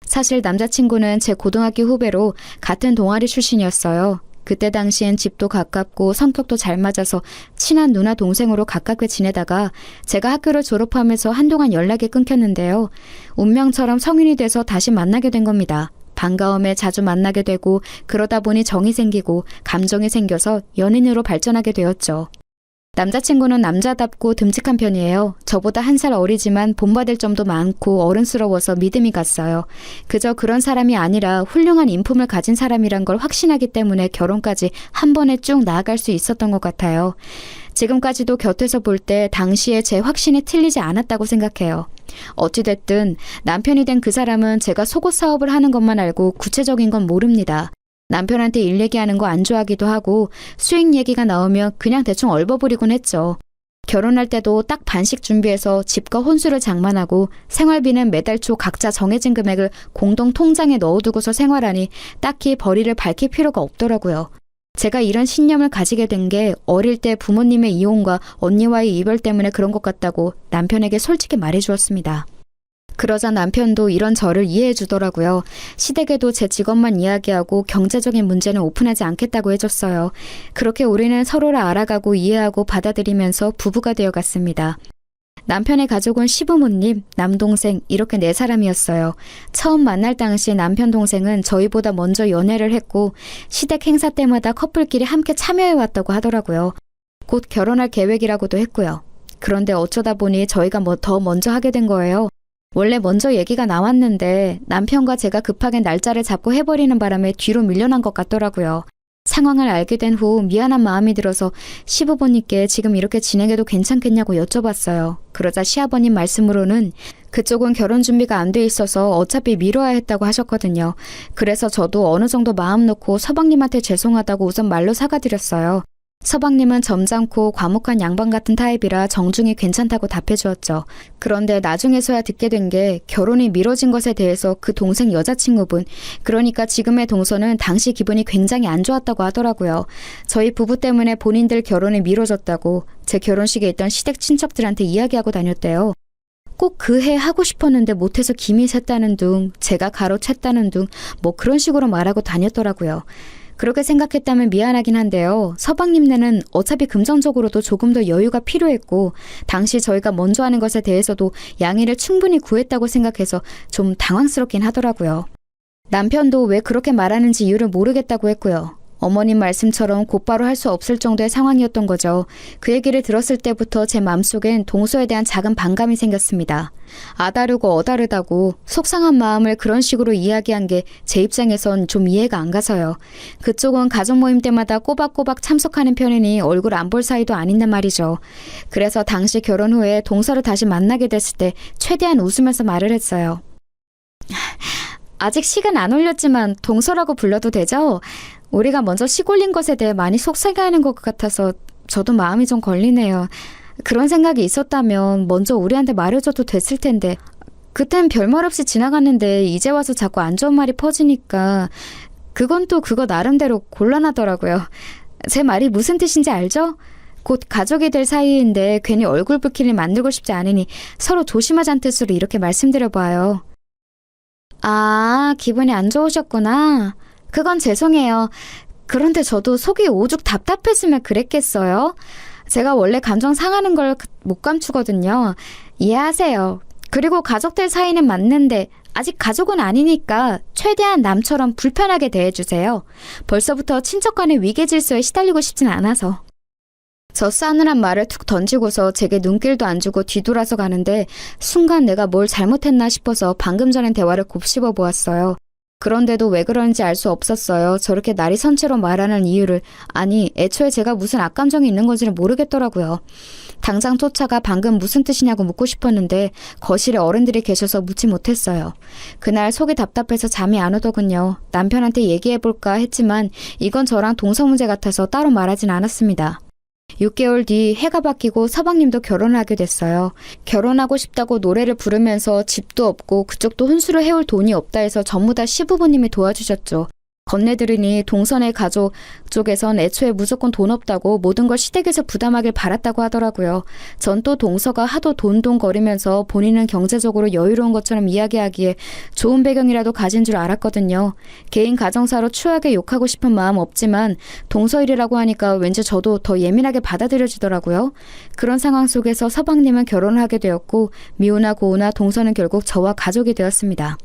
사실 남자친구는 제 고등학교 후배로 같은 동아리 출신이었어요. 그때 당시엔 집도 가깝고 성격도 잘 맞아서 친한 누나 동생으로 가깝게 지내다가 제가 학교를 졸업하면서 한동안 연락이 끊겼는데요. 운명처럼 성인이 돼서 다시 만나게 된 겁니다. 반가움에 자주 만나게 되고 그러다 보니 정이 생기고 감정이 생겨서 연인으로 발전하게 되었죠. 남자친구는 남자답고 듬직한 편이에요. 저보다 1살 어리지만 본받을 점도 많고 어른스러워서 믿음이 갔어요. 그저 그런 사람이 아니라 훌륭한 인품을 가진 사람이란 걸 확신하기 때문에 결혼까지 한 번에 쭉 나아갈 수 있었던 것 같아요. 지금까지도 곁에서 볼 때 당시에 제 확신이 틀리지 않았다고 생각해요. 어찌됐든 남편이 된 그 사람은 제가 속옷 사업을 하는 것만 알고 구체적인 건 모릅니다. 남편한테 일 얘기하는 거 안 좋아하기도 하고 수익 얘기가 나오면 그냥 대충 얼버무리곤 했죠. 결혼할 때도 딱 반씩 준비해서 집과 혼수를 장만하고 생활비는 매달 초 각자 정해진 금액을 공동 통장에 넣어두고서 생활하니 딱히 벌이를 밝힐 필요가 없더라고요. 제가 이런 신념을 가지게 된 게 어릴 때 부모님의 이혼과 언니와의 이별 때문에 그런 것 같다고 남편에게 솔직히 말해주었습니다. 그러자 남편도 이런 저를 이해해 주더라고요. 시댁에도 제 직업만 이야기하고 경제적인 문제는 오픈하지 않겠다고 해줬어요. 그렇게 우리는 서로를 알아가고 이해하고 받아들이면서 부부가 되어갔습니다. 남편의 가족은 시부모님, 남동생 이렇게 4사람이었어요. 처음 만날 당시 남편 동생은 저희보다 먼저 연애를 했고 시댁 행사 때마다 커플끼리 함께 참여해왔다고 하더라고요. 곧 결혼할 계획이라고도 했고요. 그런데 어쩌다 보니 저희가 더 먼저 하게 된 거예요. 원래 먼저 얘기가 나왔는데 남편과 제가 급하게 날짜를 잡고 해버리는 바람에 뒤로 밀려난 것 같더라고요. 상황을 알게 된 후 미안한 마음이 들어서 시부모님께 지금 이렇게 진행해도 괜찮겠냐고 여쭤봤어요. 그러자 시아버님 말씀으로는 그쪽은 결혼 준비가 안 돼 있어서 어차피 미뤄야 했다고 하셨거든요. 그래서 저도 어느 정도 마음 놓고 서방님한테 죄송하다고 우선 말로 사과드렸어요. 서방님은 점잖고 과묵한 양반 같은 타입이라 정중히 괜찮다고 답해주었죠. 그런데 나중에서야 듣게 된 게 결혼이 미뤄진 것에 대해서 그 동생 여자친구분, 그러니까 지금의 동서는 당시 기분이 굉장히 안 좋았다고 하더라고요. 저희 부부 때문에 본인들 결혼이 미뤄졌다고 제 결혼식에 있던 시댁 친척들한테 이야기하고 다녔대요. 꼭 그 해 하고 싶었는데 못해서 김이 샜다는 둥, 제가 가로챘다는 둥, 뭐 그런 식으로 말하고 다녔더라고요. 그렇게 생각했다면 미안하긴 한데요. 서방님네는 어차피 금전적으로도 조금 더 여유가 필요했고 당시 저희가 먼저 하는 것에 대해서도 양해를 충분히 구했다고 생각해서 좀 당황스럽긴 하더라고요. 남편도 왜 그렇게 말하는지 이유를 모르겠다고 했고요. 어머님 말씀처럼 곧바로 할 수 없을 정도의 상황이었던 거죠. 그 얘기를 들었을 때부터 제 마음속엔 동서에 대한 작은 반감이 생겼습니다. 아다르고 어다르다고 속상한 마음을 그런 식으로 이야기한 게 제 입장에선 좀 이해가 안 가서요. 그쪽은 가족 모임 때마다 꼬박꼬박 참석하는 편이니 얼굴 안 볼 사이도 아닌데 말이죠. 그래서 당시 결혼 후에 동서를 다시 만나게 됐을 때 최대한 웃으면서 말을 했어요. 아직 식은 안 올렸지만 동서라고 불러도 되죠? 우리가 먼저 식 올린 것에 대해 많이 속상해하는 것 같아서 저도 마음이 좀 걸리네요. 그런 생각이 있었다면 먼저 우리한테 말해줘도 됐을 텐데 그땐 별말 없이 지나갔는데 이제 와서 자꾸 안 좋은 말이 퍼지니까 그건 또 그거 나름대로 곤란하더라고요. 제 말이 무슨 뜻인지 알죠? 곧 가족이 될 사이인데 괜히 얼굴 붉히를 만들고 싶지 않으니 서로 조심하자는 뜻으로 이렇게 말씀드려봐요. 아, 기분이 안 좋으셨구나. 그건 죄송해요. 그런데 저도 속이 오죽 답답했으면 그랬겠어요? 제가 원래 감정 상하는 걸 못 감추거든요. 이해하세요. 그리고 가족들 사이는 맞는데 아직 가족은 아니니까 최대한 남처럼 불편하게 대해주세요. 벌써부터 친척 간의 위계 질서에 시달리고 싶진 않아서. 저 싸늘한 말을 툭 던지고서 제게 눈길도 안 주고 뒤돌아서 가는데 순간 내가 뭘 잘못했나 싶어서 방금 전엔 대화를 곱씹어 보았어요. 그런데도 왜 그런지 알 수 없었어요. 저렇게 날이 선체로 말하는 이유를. 아니, 애초에 제가 무슨 악감정이 있는 건지를 모르겠더라고요. 당장 쫓아가 방금 무슨 뜻이냐고 묻고 싶었는데 거실에 어른들이 계셔서 묻지 못했어요. 그날 속이 답답해서 잠이 안 오더군요. 남편한테 얘기해볼까 했지만 이건 저랑 동서 문제 같아서 따로 말하진 않았습니다. 6개월 뒤 해가 바뀌고 서방님도 결혼을 하게 됐어요. 결혼하고 싶다고 노래를 부르면서 집도 없고 그쪽도 혼수를 해올 돈이 없다 해서 전부 다 시부모님이 도와주셨죠. 건네들으니 동선의 가족 쪽에선 애초에 무조건 돈 없다고 모든 걸 시댁에서 부담하길 바랐다고 하더라고요. 전 또 동서가 하도 돈돈거리면서 본인은 경제적으로 여유로운 것처럼 이야기하기에 좋은 배경이라도 가진 줄 알았거든요. 개인 가정사로 추하게 욕하고 싶은 마음 없지만 동서 일이라고 하니까 왠지 저도 더 예민하게 받아들여지더라고요. 그런 상황 속에서 서방님은 결혼을 하게 되었고 미우나 고우나 동서는 결국 저와 가족이 되었습니다.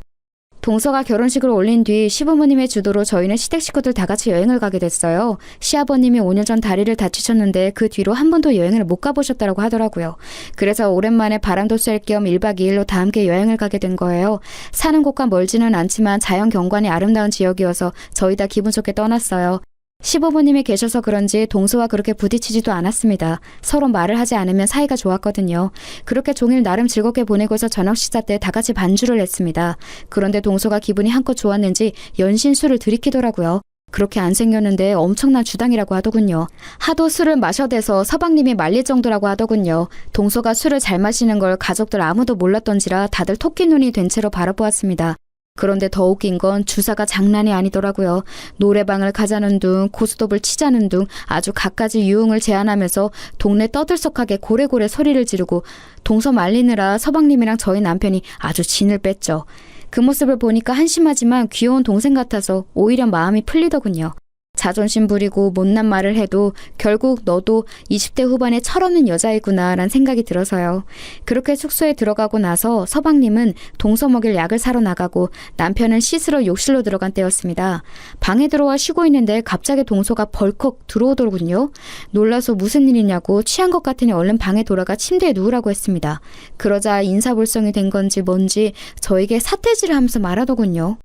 동서가 결혼식을 올린 뒤 시부모님의 주도로 저희는 시댁 식구들 다 같이 여행을 가게 됐어요. 시아버님이 5년 전 다리를 다치셨는데 그 뒤로 한 번도 여행을 못 가보셨다고 하더라고요. 그래서 오랜만에 바람도 쐴 겸 1박 2일로 다 함께 여행을 가게 된 거예요. 사는 곳과 멀지는 않지만 자연 경관이 아름다운 지역이어서 저희 다 기분 좋게 떠났어요. 시부모님이 계셔서 그런지 동서와 그렇게 부딪히지도 않았습니다. 서로 말을 하지 않으면 사이가 좋았거든요. 그렇게 종일 나름 즐겁게 보내고서 저녁 식사 때 다 같이 반주를 했습니다. 그런데 동서가 기분이 한껏 좋았는지 연신 술을 들이키더라고요. 그렇게 안 생겼는데 엄청난 주당이라고 하더군요. 하도 술을 마셔대서 서방님이 말릴 정도라고 하더군요. 동서가 술을 잘 마시는 걸 가족들 아무도 몰랐던지라 다들 토끼 눈이 된 채로 바라보았습니다. 그런데 더 웃긴 건 주사가 장난이 아니더라고요. 노래방을 가자는 둥, 고스톱을 치자는 둥 아주 갖가지 유흥을 제안하면서 동네 떠들썩하게 고래고래 소리를 지르고 동서 말리느라 서방님이랑 저희 남편이 아주 진을 뺐죠. 그 모습을 보니까 한심하지만 귀여운 동생 같아서 오히려 마음이 풀리더군요. 자존심 부리고 못난 말을 해도 결국 너도 20대 후반의 철없는 여자이구나 라는 생각이 들어서요. 그렇게 숙소에 들어가고 나서 서방님은 동서 먹일 약을 사러 나가고 남편은 씻으러 욕실로 들어간 때였습니다. 방에 들어와 쉬고 있는데 갑자기 동서가 벌컥 들어오더군요. 놀라서 무슨 일이냐고 취한 것 같으니 얼른 방에 돌아가 침대에 누우라고 했습니다. 그러자 인사불성이 된 건지 뭔지 저에게 사태질을 하면서 말하더군요.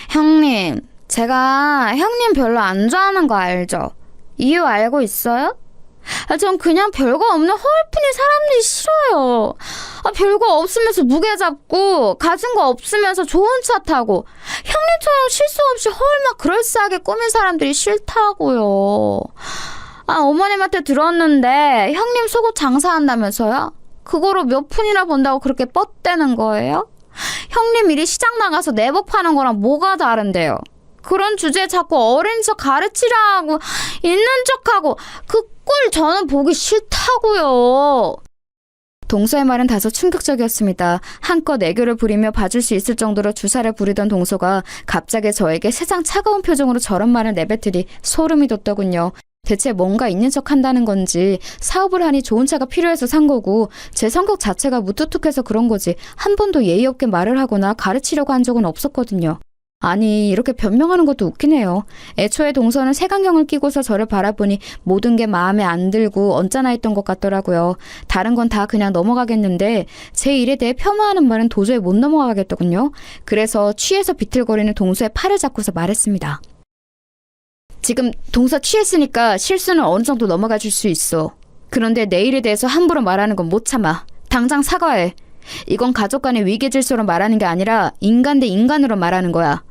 형님, 제가 형님 별로 안 좋아하는 거 알죠? 이유 알고 있어요? 전 그냥 별거 없는 허울뿐인 사람들이 싫어요. 별거 없으면서 무게 잡고 가진 거 없으면서 좋은 차 타고 형님처럼 실수 없이 허울만 그럴싸하게 꾸민 사람들이 싫다고요. 어머님한테 들었는데 형님 속옷 장사한다면서요? 그거로 몇 푼이나 번다고 그렇게 뻗대는 거예요? 형님 일이 시장 나가서 내복 파는 거랑 뭐가 다른데요? 그런 주제에 자꾸 어린 척 가르치려 하고 있는 척하고 그 꼴 저는 보기 싫다고요. 동서의 말은 다소 충격적이었습니다. 한껏 애교를 부리며 봐줄 수 있을 정도로 주사를 부리던 동서가 갑자기 저에게 세상 차가운 표정으로 저런 말을 내뱉으니 소름이 돋더군요. 대체 뭔가 있는 척 한다는 건지 사업을 하니 좋은 차가 필요해서 산 거고 제 성격 자체가 무뚝뚝해서 그런 거지 한 번도 예의 없게 말을 하거나 가르치려고 한 적은 없었거든요. 아니 이렇게 변명하는 것도 웃기네요. 애초에 동서는 색안경을 끼고서 저를 바라보니 모든 게 마음에 안 들고 언짢아 했던 것 같더라고요. 다른 건 다 그냥 넘어가겠는데 제 일에 대해 폄하하는 말은 도저히 못 넘어가겠더군요. 그래서 취해서 비틀거리는 동서의 팔을 잡고서 말했습니다. 지금 동서 취했으니까 실수는 어느 정도 넘어가 줄 수 있어. 그런데 내 일에 대해서 함부로 말하는 건 못 참아. 당장 사과해. 이건 가족 간의 위계 질서로 말하는 게 아니라 인간 대 인간으로 말하는 거야.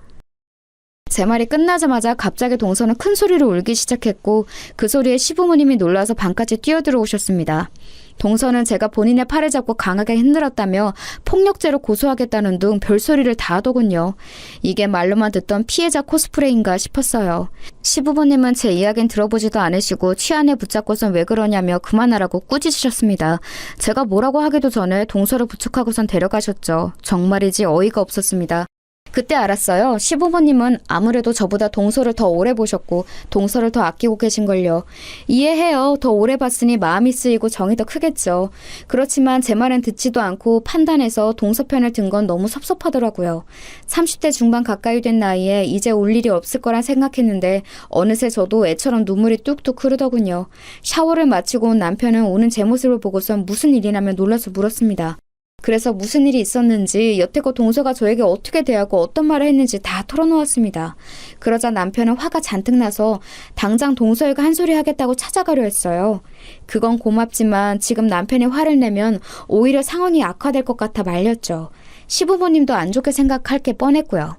제 말이 끝나자마자 갑자기 동서는 큰 소리로 울기 시작했고 그 소리에 시부모님이 놀라서 방까지 뛰어들어오셨습니다. 동서는 제가 본인의 팔을 잡고 강하게 흔들었다며 폭력죄로 고소하겠다는 둥 별소리를 다 하더군요. 이게 말로만 듣던 피해자 코스프레인가 싶었어요. 시부모님은 제 이야기는 들어보지도 않으시고 취안에 붙잡고선 왜 그러냐며 그만하라고 꾸짖으셨습니다. 제가 뭐라고 하기도 전에 동서를 부축하고선 데려가셨죠. 정말이지 어이가 없었습니다. 그때 알았어요. 시부모님은 아무래도 저보다 동서를 더 오래 보셨고 동서를 더 아끼고 계신걸요. 이해해요. 더 오래 봤으니 마음이 쓰이고 정이 더 크겠죠. 그렇지만 제 말은 듣지도 않고 판단해서 동서 편을 든 건 너무 섭섭하더라고요. 30대 중반 가까이 된 나이에 이제 올 일이 없을 거란 생각했는데 어느새 저도 애처럼 눈물이 뚝뚝 흐르더군요. 샤워를 마치고 온 남편은 오는 제 모습을 보고선 무슨 일이냐며 놀라서 물었습니다. 그래서 무슨 일이 있었는지 여태껏 동서가 저에게 어떻게 대하고 어떤 말을 했는지 다 털어놓았습니다. 그러자 남편은 화가 잔뜩 나서 당장 동서에게 한 소리 하겠다고 찾아가려 했어요. 그건 고맙지만 지금 남편이 화를 내면 오히려 상황이 악화될 것 같아 말렸죠. 시부모님도 안 좋게 생각할 게 뻔했고요.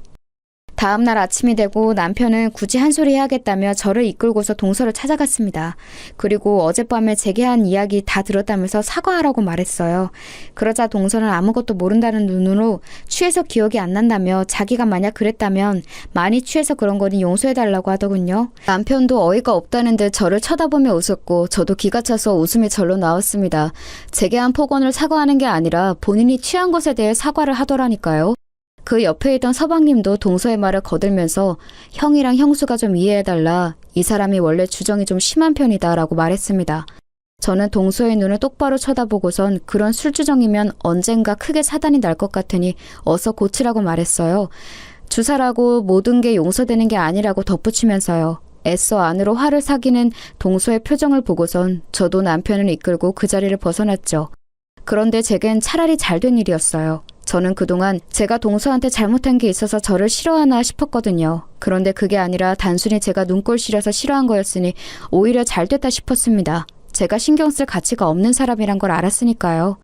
다음 날 아침이 되고 남편은 굳이 한 소리 해야겠다며 저를 이끌고서 동서를 찾아갔습니다. 그리고 어젯밤에 제게 한 이야기 다 들었다면서 사과하라고 말했어요. 그러자 동서는 아무것도 모른다는 눈으로 취해서 기억이 안 난다며 자기가 만약 그랬다면 많이 취해서 그런 거니 용서해달라고 하더군요. 남편도 어이가 없다는 듯 저를 쳐다보며 웃었고 저도 기가 차서 웃음이 절로 나왔습니다. 제게 한 폭언을 사과하는 게 아니라 본인이 취한 것에 대해 사과를 하더라니까요. 그 옆에 있던 서방님도 동서의 말을 거들면서 형이랑 형수가 좀 이해해달라. 이 사람이 원래 주정이 좀 심한 편이다 라고 말했습니다. 저는 동서의 눈을 똑바로 쳐다보고선 그런 술주정이면 언젠가 크게 사단이 날 것 같으니 어서 고치라고 말했어요. 주사라고 모든 게 용서되는 게 아니라고 덧붙이면서요. 애써 안으로 화를 사기는 동서의 표정을 보고선 저도 남편을 이끌고 그 자리를 벗어났죠. 그런데 제겐 차라리 잘된 일이었어요. 저는 그동안 제가 동서한테 잘못한 게 있어서 저를 싫어하나 싶었거든요. 그런데 그게 아니라 단순히 제가 눈꼴 시려서 싫어한 거였으니 오히려 잘됐다 싶었습니다. 제가 신경 쓸 가치가 없는 사람이란 걸 알았으니까요.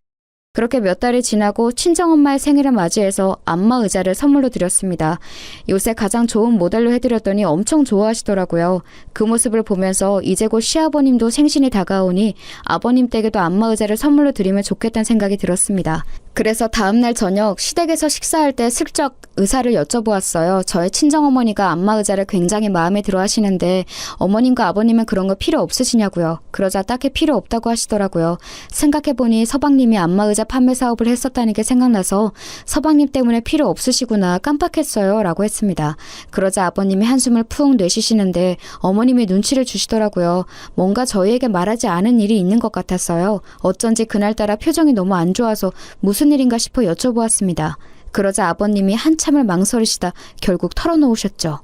그렇게 몇 달이 지나고 친정엄마의 생일을 맞이해서 안마 의자를 선물로 드렸습니다. 요새 가장 좋은 모델로 해드렸더니 엄청 좋아하시더라고요. 그 모습을 보면서 이제 곧 시아버님도 생신이 다가오니 아버님 댁에도 안마 의자를 선물로 드리면 좋겠다는 생각이 들었습니다. 그래서 다음날 저녁 시댁에서 식사할 때 슬쩍 의사를 여쭤보았어요. 저의 친정어머니가 안마 의자를 굉장히 마음에 들어 하시는데 어머님과 아버님은 그런 거 필요 없으시냐고요. 그러자 딱히 필요 없다고 하시더라고요. 생각해보니 서방님이 안마 의자 판매 사업을 했었다는 게 생각나서 서방님 때문에 필요 없으시구나 깜빡했어요 라고 했습니다. 그러자 아버님이 한숨을 푹 내쉬시는데 어머님이 눈치를 주시더라고요. 뭔가 저희에게 말하지 않은 일이 있는 것 같았어요. 어쩐지 그날따라 표정이 너무 안 좋아서 무슨 일인가 싶어 여쭤보았습니다. 그러자 아버님이 한참을 망설이시다 결국 털어놓으셨죠.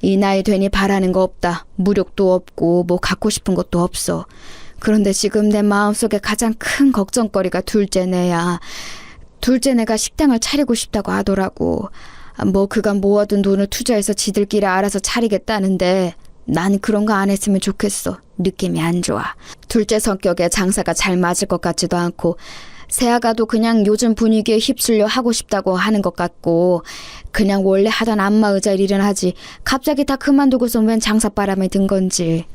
이 나이 되니 바라는 거 없다. 무력도 없고 뭐 갖고 싶은 것도 없어. 그런데 지금 내 마음속에 가장 큰 걱정거리가 둘째네야. 둘째네가 식당을 차리고 싶다고 하더라고. 뭐 그간 모아둔 돈을 투자해서 지들끼리 알아서 차리겠다는데 난 그런 거 안 했으면 좋겠어. 느낌이 안 좋아. 둘째 성격에 장사가 잘 맞을 것 같지도 않고 새아가도 그냥 요즘 분위기에 휩쓸려 하고 싶다고 하는 것 같고 그냥 원래 하던 안마 의자 일이나 하지 갑자기 다 그만두고서 웬 장사바람에 든 건지.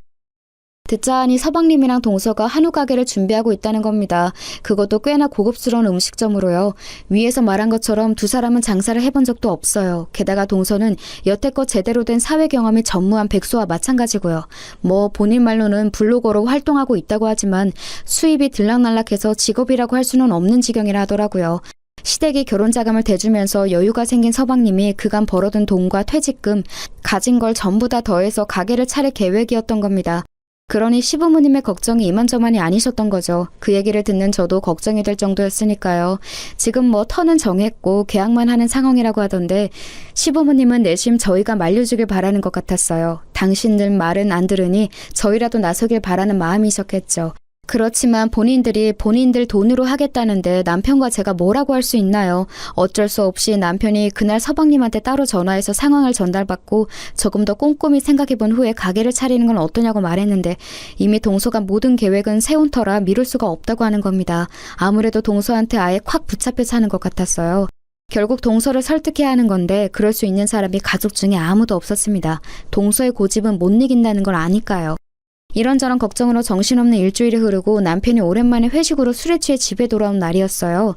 듣자 하니 서방님이랑 동서가 한우 가게를 준비하고 있다는 겁니다. 그것도 꽤나 고급스러운 음식점으로요. 위에서 말한 것처럼 두 사람은 장사를 해본 적도 없어요. 게다가 동서는 여태껏 제대로 된 사회 경험이 전무한 백수와 마찬가지고요. 뭐 본인 말로는 블로거로 활동하고 있다고 하지만 수입이 들락날락해서 직업이라고 할 수는 없는 지경이라 하더라고요. 시댁이 결혼 자금을 대주면서 여유가 생긴 서방님이 그간 벌어둔 돈과 퇴직금, 가진 걸 전부 다 더해서 가게를 차릴 계획이었던 겁니다. 그러니 시부모님의 걱정이 이만저만이 아니셨던 거죠. 그 얘기를 듣는 저도 걱정이 될 정도였으니까요. 지금 뭐 터는 정했고 계약만 하는 상황이라고 하던데 시부모님은 내심 저희가 말려주길 바라는 것 같았어요. 당신들 말은 안 들으니 저희라도 나서길 바라는 마음이셨겠죠. 그렇지만 본인들이 본인들 돈으로 하겠다는데 남편과 제가 뭐라고 할 수 있나요? 어쩔 수 없이 남편이 그날 서방님한테 따로 전화해서 상황을 전달받고 조금 더 꼼꼼히 생각해본 후에 가게를 차리는 건 어떠냐고 말했는데 이미 동서가 모든 계획은 세운 터라 미룰 수가 없다고 하는 겁니다. 아무래도 동서한테 아예 콱 붙잡혀 사는 것 같았어요. 결국 동서를 설득해야 하는 건데 그럴 수 있는 사람이 가족 중에 아무도 없었습니다. 동서의 고집은 못 이긴다는 걸 아니까요. 이런저런 걱정으로 정신없는 일주일이 흐르고 남편이 오랜만에 회식으로 술에 취해 집에 돌아온 날이었어요.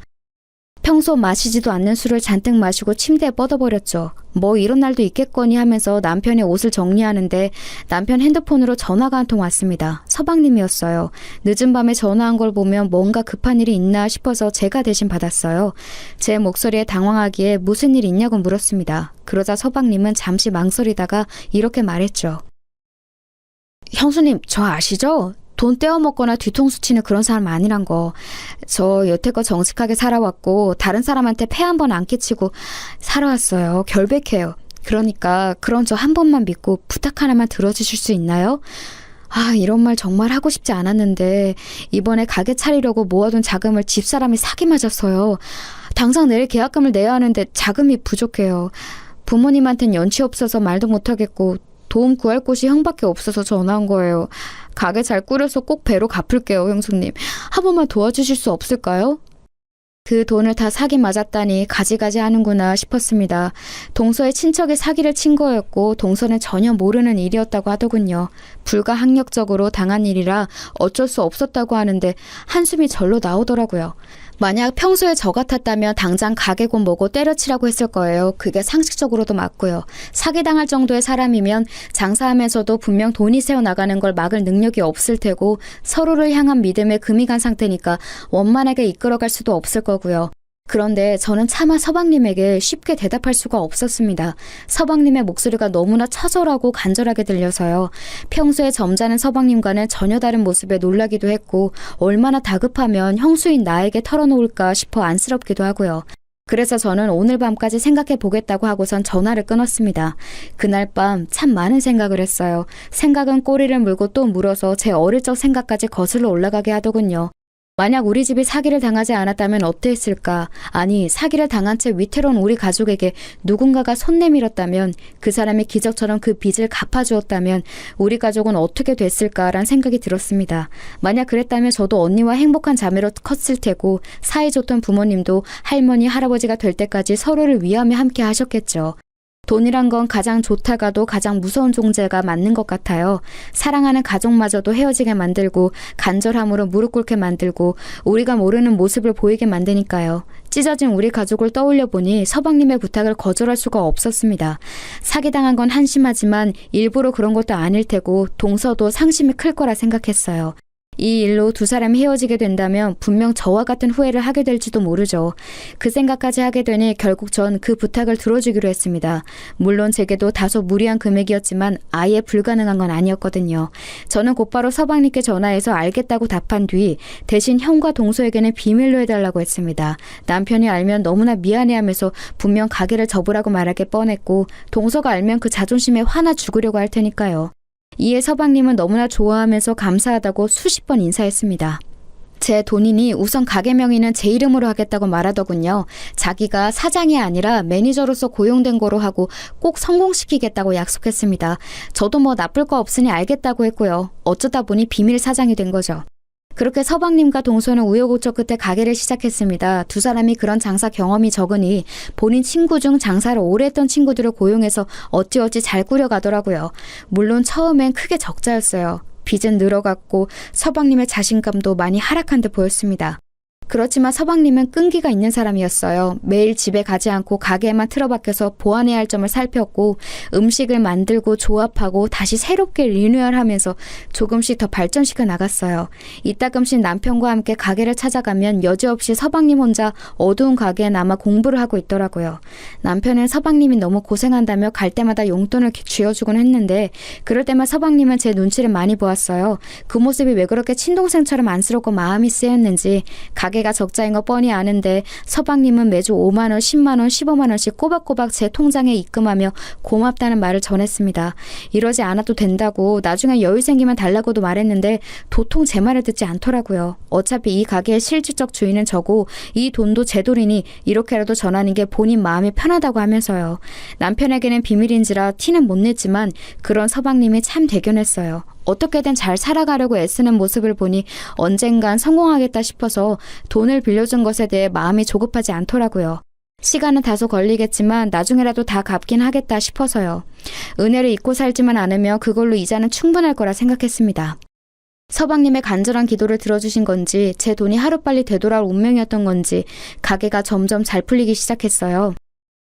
평소 마시지도 않는 술을 잔뜩 마시고 침대에 뻗어버렸죠. 뭐 이런 날도 있겠거니 하면서 남편의 옷을 정리하는데 남편 핸드폰으로 전화가 한 통 왔습니다. 서방님이었어요. 늦은 밤에 전화한 걸 보면 뭔가 급한 일이 있나 싶어서 제가 대신 받았어요. 제 목소리에 당황하기에 무슨 일 있냐고 물었습니다. 그러자 서방님은 잠시 망설이다가 이렇게 말했죠. 형수님, 저 아시죠? 돈 떼어먹거나 뒤통수 치는 그런 사람 아니란 거. 저 여태껏 정직하게 살아왔고 다른 사람한테 폐 한 번 안 끼치고 살아왔어요. 결백해요. 그러니까 그런 저 한 번만 믿고 부탁 하나만 들어주실 수 있나요? 아, 이런 말 정말 하고 싶지 않았는데 이번에 가게 차리려고 모아둔 자금을 집사람이 사기 맞았어요. 당장 내일 계약금을 내야 하는데 자금이 부족해요. 부모님한텐 연치 없어서 말도 못하겠고 도움 구할 곳이 형밖에 없어서 전화한 거예요. 가게 잘 꾸려서 꼭 배로 갚을게요, 형수님. 한 번만 도와주실 수 없을까요? 그 돈을 다 사기 맞았다니 가지가지 하는구나 싶었습니다. 동서의 친척이 사기를 친 거였고 동서는 전혀 모르는 일이었다고 하더군요. 불가항력적으로 당한 일이라 어쩔 수 없었다고 하는데 한숨이 절로 나오더라고요. 만약 평소에 저 같았다면 당장 가게고 뭐고 때려치라고 했을 거예요. 그게 상식적으로도 맞고요. 사기당할 정도의 사람이면 장사하면서도 분명 돈이 새어나가는 걸 막을 능력이 없을 테고 서로를 향한 믿음에 금이 간 상태니까 원만하게 이끌어갈 수도 없을 거고요. 그런데 저는 차마 서방님에게 쉽게 대답할 수가 없었습니다. 서방님의 목소리가 너무나 처절하고 간절하게 들려서요. 평소에 점잖은 서방님과는 전혀 다른 모습에 놀라기도 했고 얼마나 다급하면 형수인 나에게 털어놓을까 싶어 안쓰럽기도 하고요. 그래서 저는 오늘 밤까지 생각해 보겠다고 하고선 전화를 끊었습니다. 그날 밤 참 많은 생각을 했어요. 생각은 꼬리를 물고 또 물어서 제 어릴 적 생각까지 거슬러 올라가게 하더군요. 만약 우리 집이 사기를 당하지 않았다면 어땠을까? 아니, 사기를 당한 채 위태로운 우리 가족에게 누군가가 손 내밀었다면, 그 사람이 기적처럼 그 빚을 갚아주었다면 우리 가족은 어떻게 됐을까란 생각이 들었습니다. 만약 그랬다면 저도 언니와 행복한 자매로 컸을 테고 사이좋던 부모님도 할머니, 할아버지가 될 때까지 서로를 위하며 함께 하셨겠죠. 돈이란 건 가장 좋다가도 가장 무서운 존재가 맞는 것 같아요. 사랑하는 가족마저도 헤어지게 만들고 간절함으로 무릎 꿇게 만들고 우리가 모르는 모습을 보이게 만드니까요. 찢어진 우리 가족을 떠올려 보니 서방님의 부탁을 거절할 수가 없었습니다. 사기당한 건 한심하지만 일부러 그런 것도 아닐 테고 동서도 상심이 클 거라 생각했어요. 이 일로 두 사람이 헤어지게 된다면 분명 저와 같은 후회를 하게 될지도 모르죠. 그 생각까지 하게 되니 결국 전 그 부탁을 들어주기로 했습니다. 물론 제게도 다소 무리한 금액이었지만 아예 불가능한 건 아니었거든요. 저는 곧바로 서방님께 전화해서 알겠다고 답한 뒤 대신 형과 동서에게는 비밀로 해달라고 했습니다. 남편이 알면 너무나 미안해하면서 분명 가게를 접으라고 말하게 뻔했고 동서가 알면 그 자존심에 화나 죽으려고 할 테니까요. 이에 서방님은 너무나 좋아하면서 감사하다고 수십 번 인사했습니다. 제 돈이니 우선 가게 명의는 제 이름으로 하겠다고 말하더군요. 자기가 사장이 아니라 매니저로서 고용된 거로 하고 꼭 성공시키겠다고 약속했습니다. 저도 뭐 나쁠 거 없으니 알겠다고 했고요. 어쩌다 보니 비밀 사장이 된 거죠. 그렇게 서방님과 동서는 우여곡절 끝에 가게를 시작했습니다. 두 사람이 그런 장사 경험이 적으니 본인 친구 중 장사를 오래 했던 친구들을 고용해서 어찌어찌 잘 꾸려가더라고요. 물론 처음엔 크게 적자였어요. 빚은 늘어갔고 서방님의 자신감도 많이 하락한 듯 보였습니다. 그렇지만 서방님은 끈기가 있는 사람이었어요. 매일 집에 가지 않고 가게에만 틀어박혀서 보완해야 할 점을 살폈고 음식을 만들고 조합하고 다시 새롭게 리뉴얼하면서 조금씩 더 발전시켜 나갔어요. 이따금씩 남편과 함께 가게를 찾아가면 여지없이 서방님 혼자 어두운 가게에 남아 공부를 하고 있더라고요. 남편은 서방님이 너무 고생한다며 갈 때마다 용돈을 쥐어주곤 했는데 그럴 때만 서방님은 제 눈치를 많이 보았어요. 그 모습이 왜 그렇게 친동생처럼 안쓰럽고 마음이 쓰였는지 가게가 적자인 거 뻔히 아는데 서방님은 매주 5만 원, 10만 원, 15만 원씩 꼬박꼬박 제 통장에 입금하며 고맙다는 말을 전했습니다. 이러지 않아도 된다고 나중에 여유 생기면 달라고도 말했는데 도통 제 말을 듣지 않더라고요. 어차피 이 가게의 실질적 주인은 저고 이 돈도 제 돈이니 이렇게라도 전하는 게 본인 마음이 편하다고 하면서요. 남편에게는 비밀인지라 티는 못 냈지만 그런 서방님이 참 대견했어요. 어떻게든 잘 살아가려고 애쓰는 모습을 보니 언젠간 성공하겠다 싶어서 돈을 빌려준 것에 대해 마음이 조급하지 않더라고요. 시간은 다소 걸리겠지만 나중에라도 다 갚긴 하겠다 싶어서요. 은혜를 잊고 살지만 않으며 그걸로 이자는 충분할 거라 생각했습니다. 서방님의 간절한 기도를 들어주신 건지 제 돈이 하루빨리 되돌아올 운명이었던 건지 가게가 점점 잘 풀리기 시작했어요.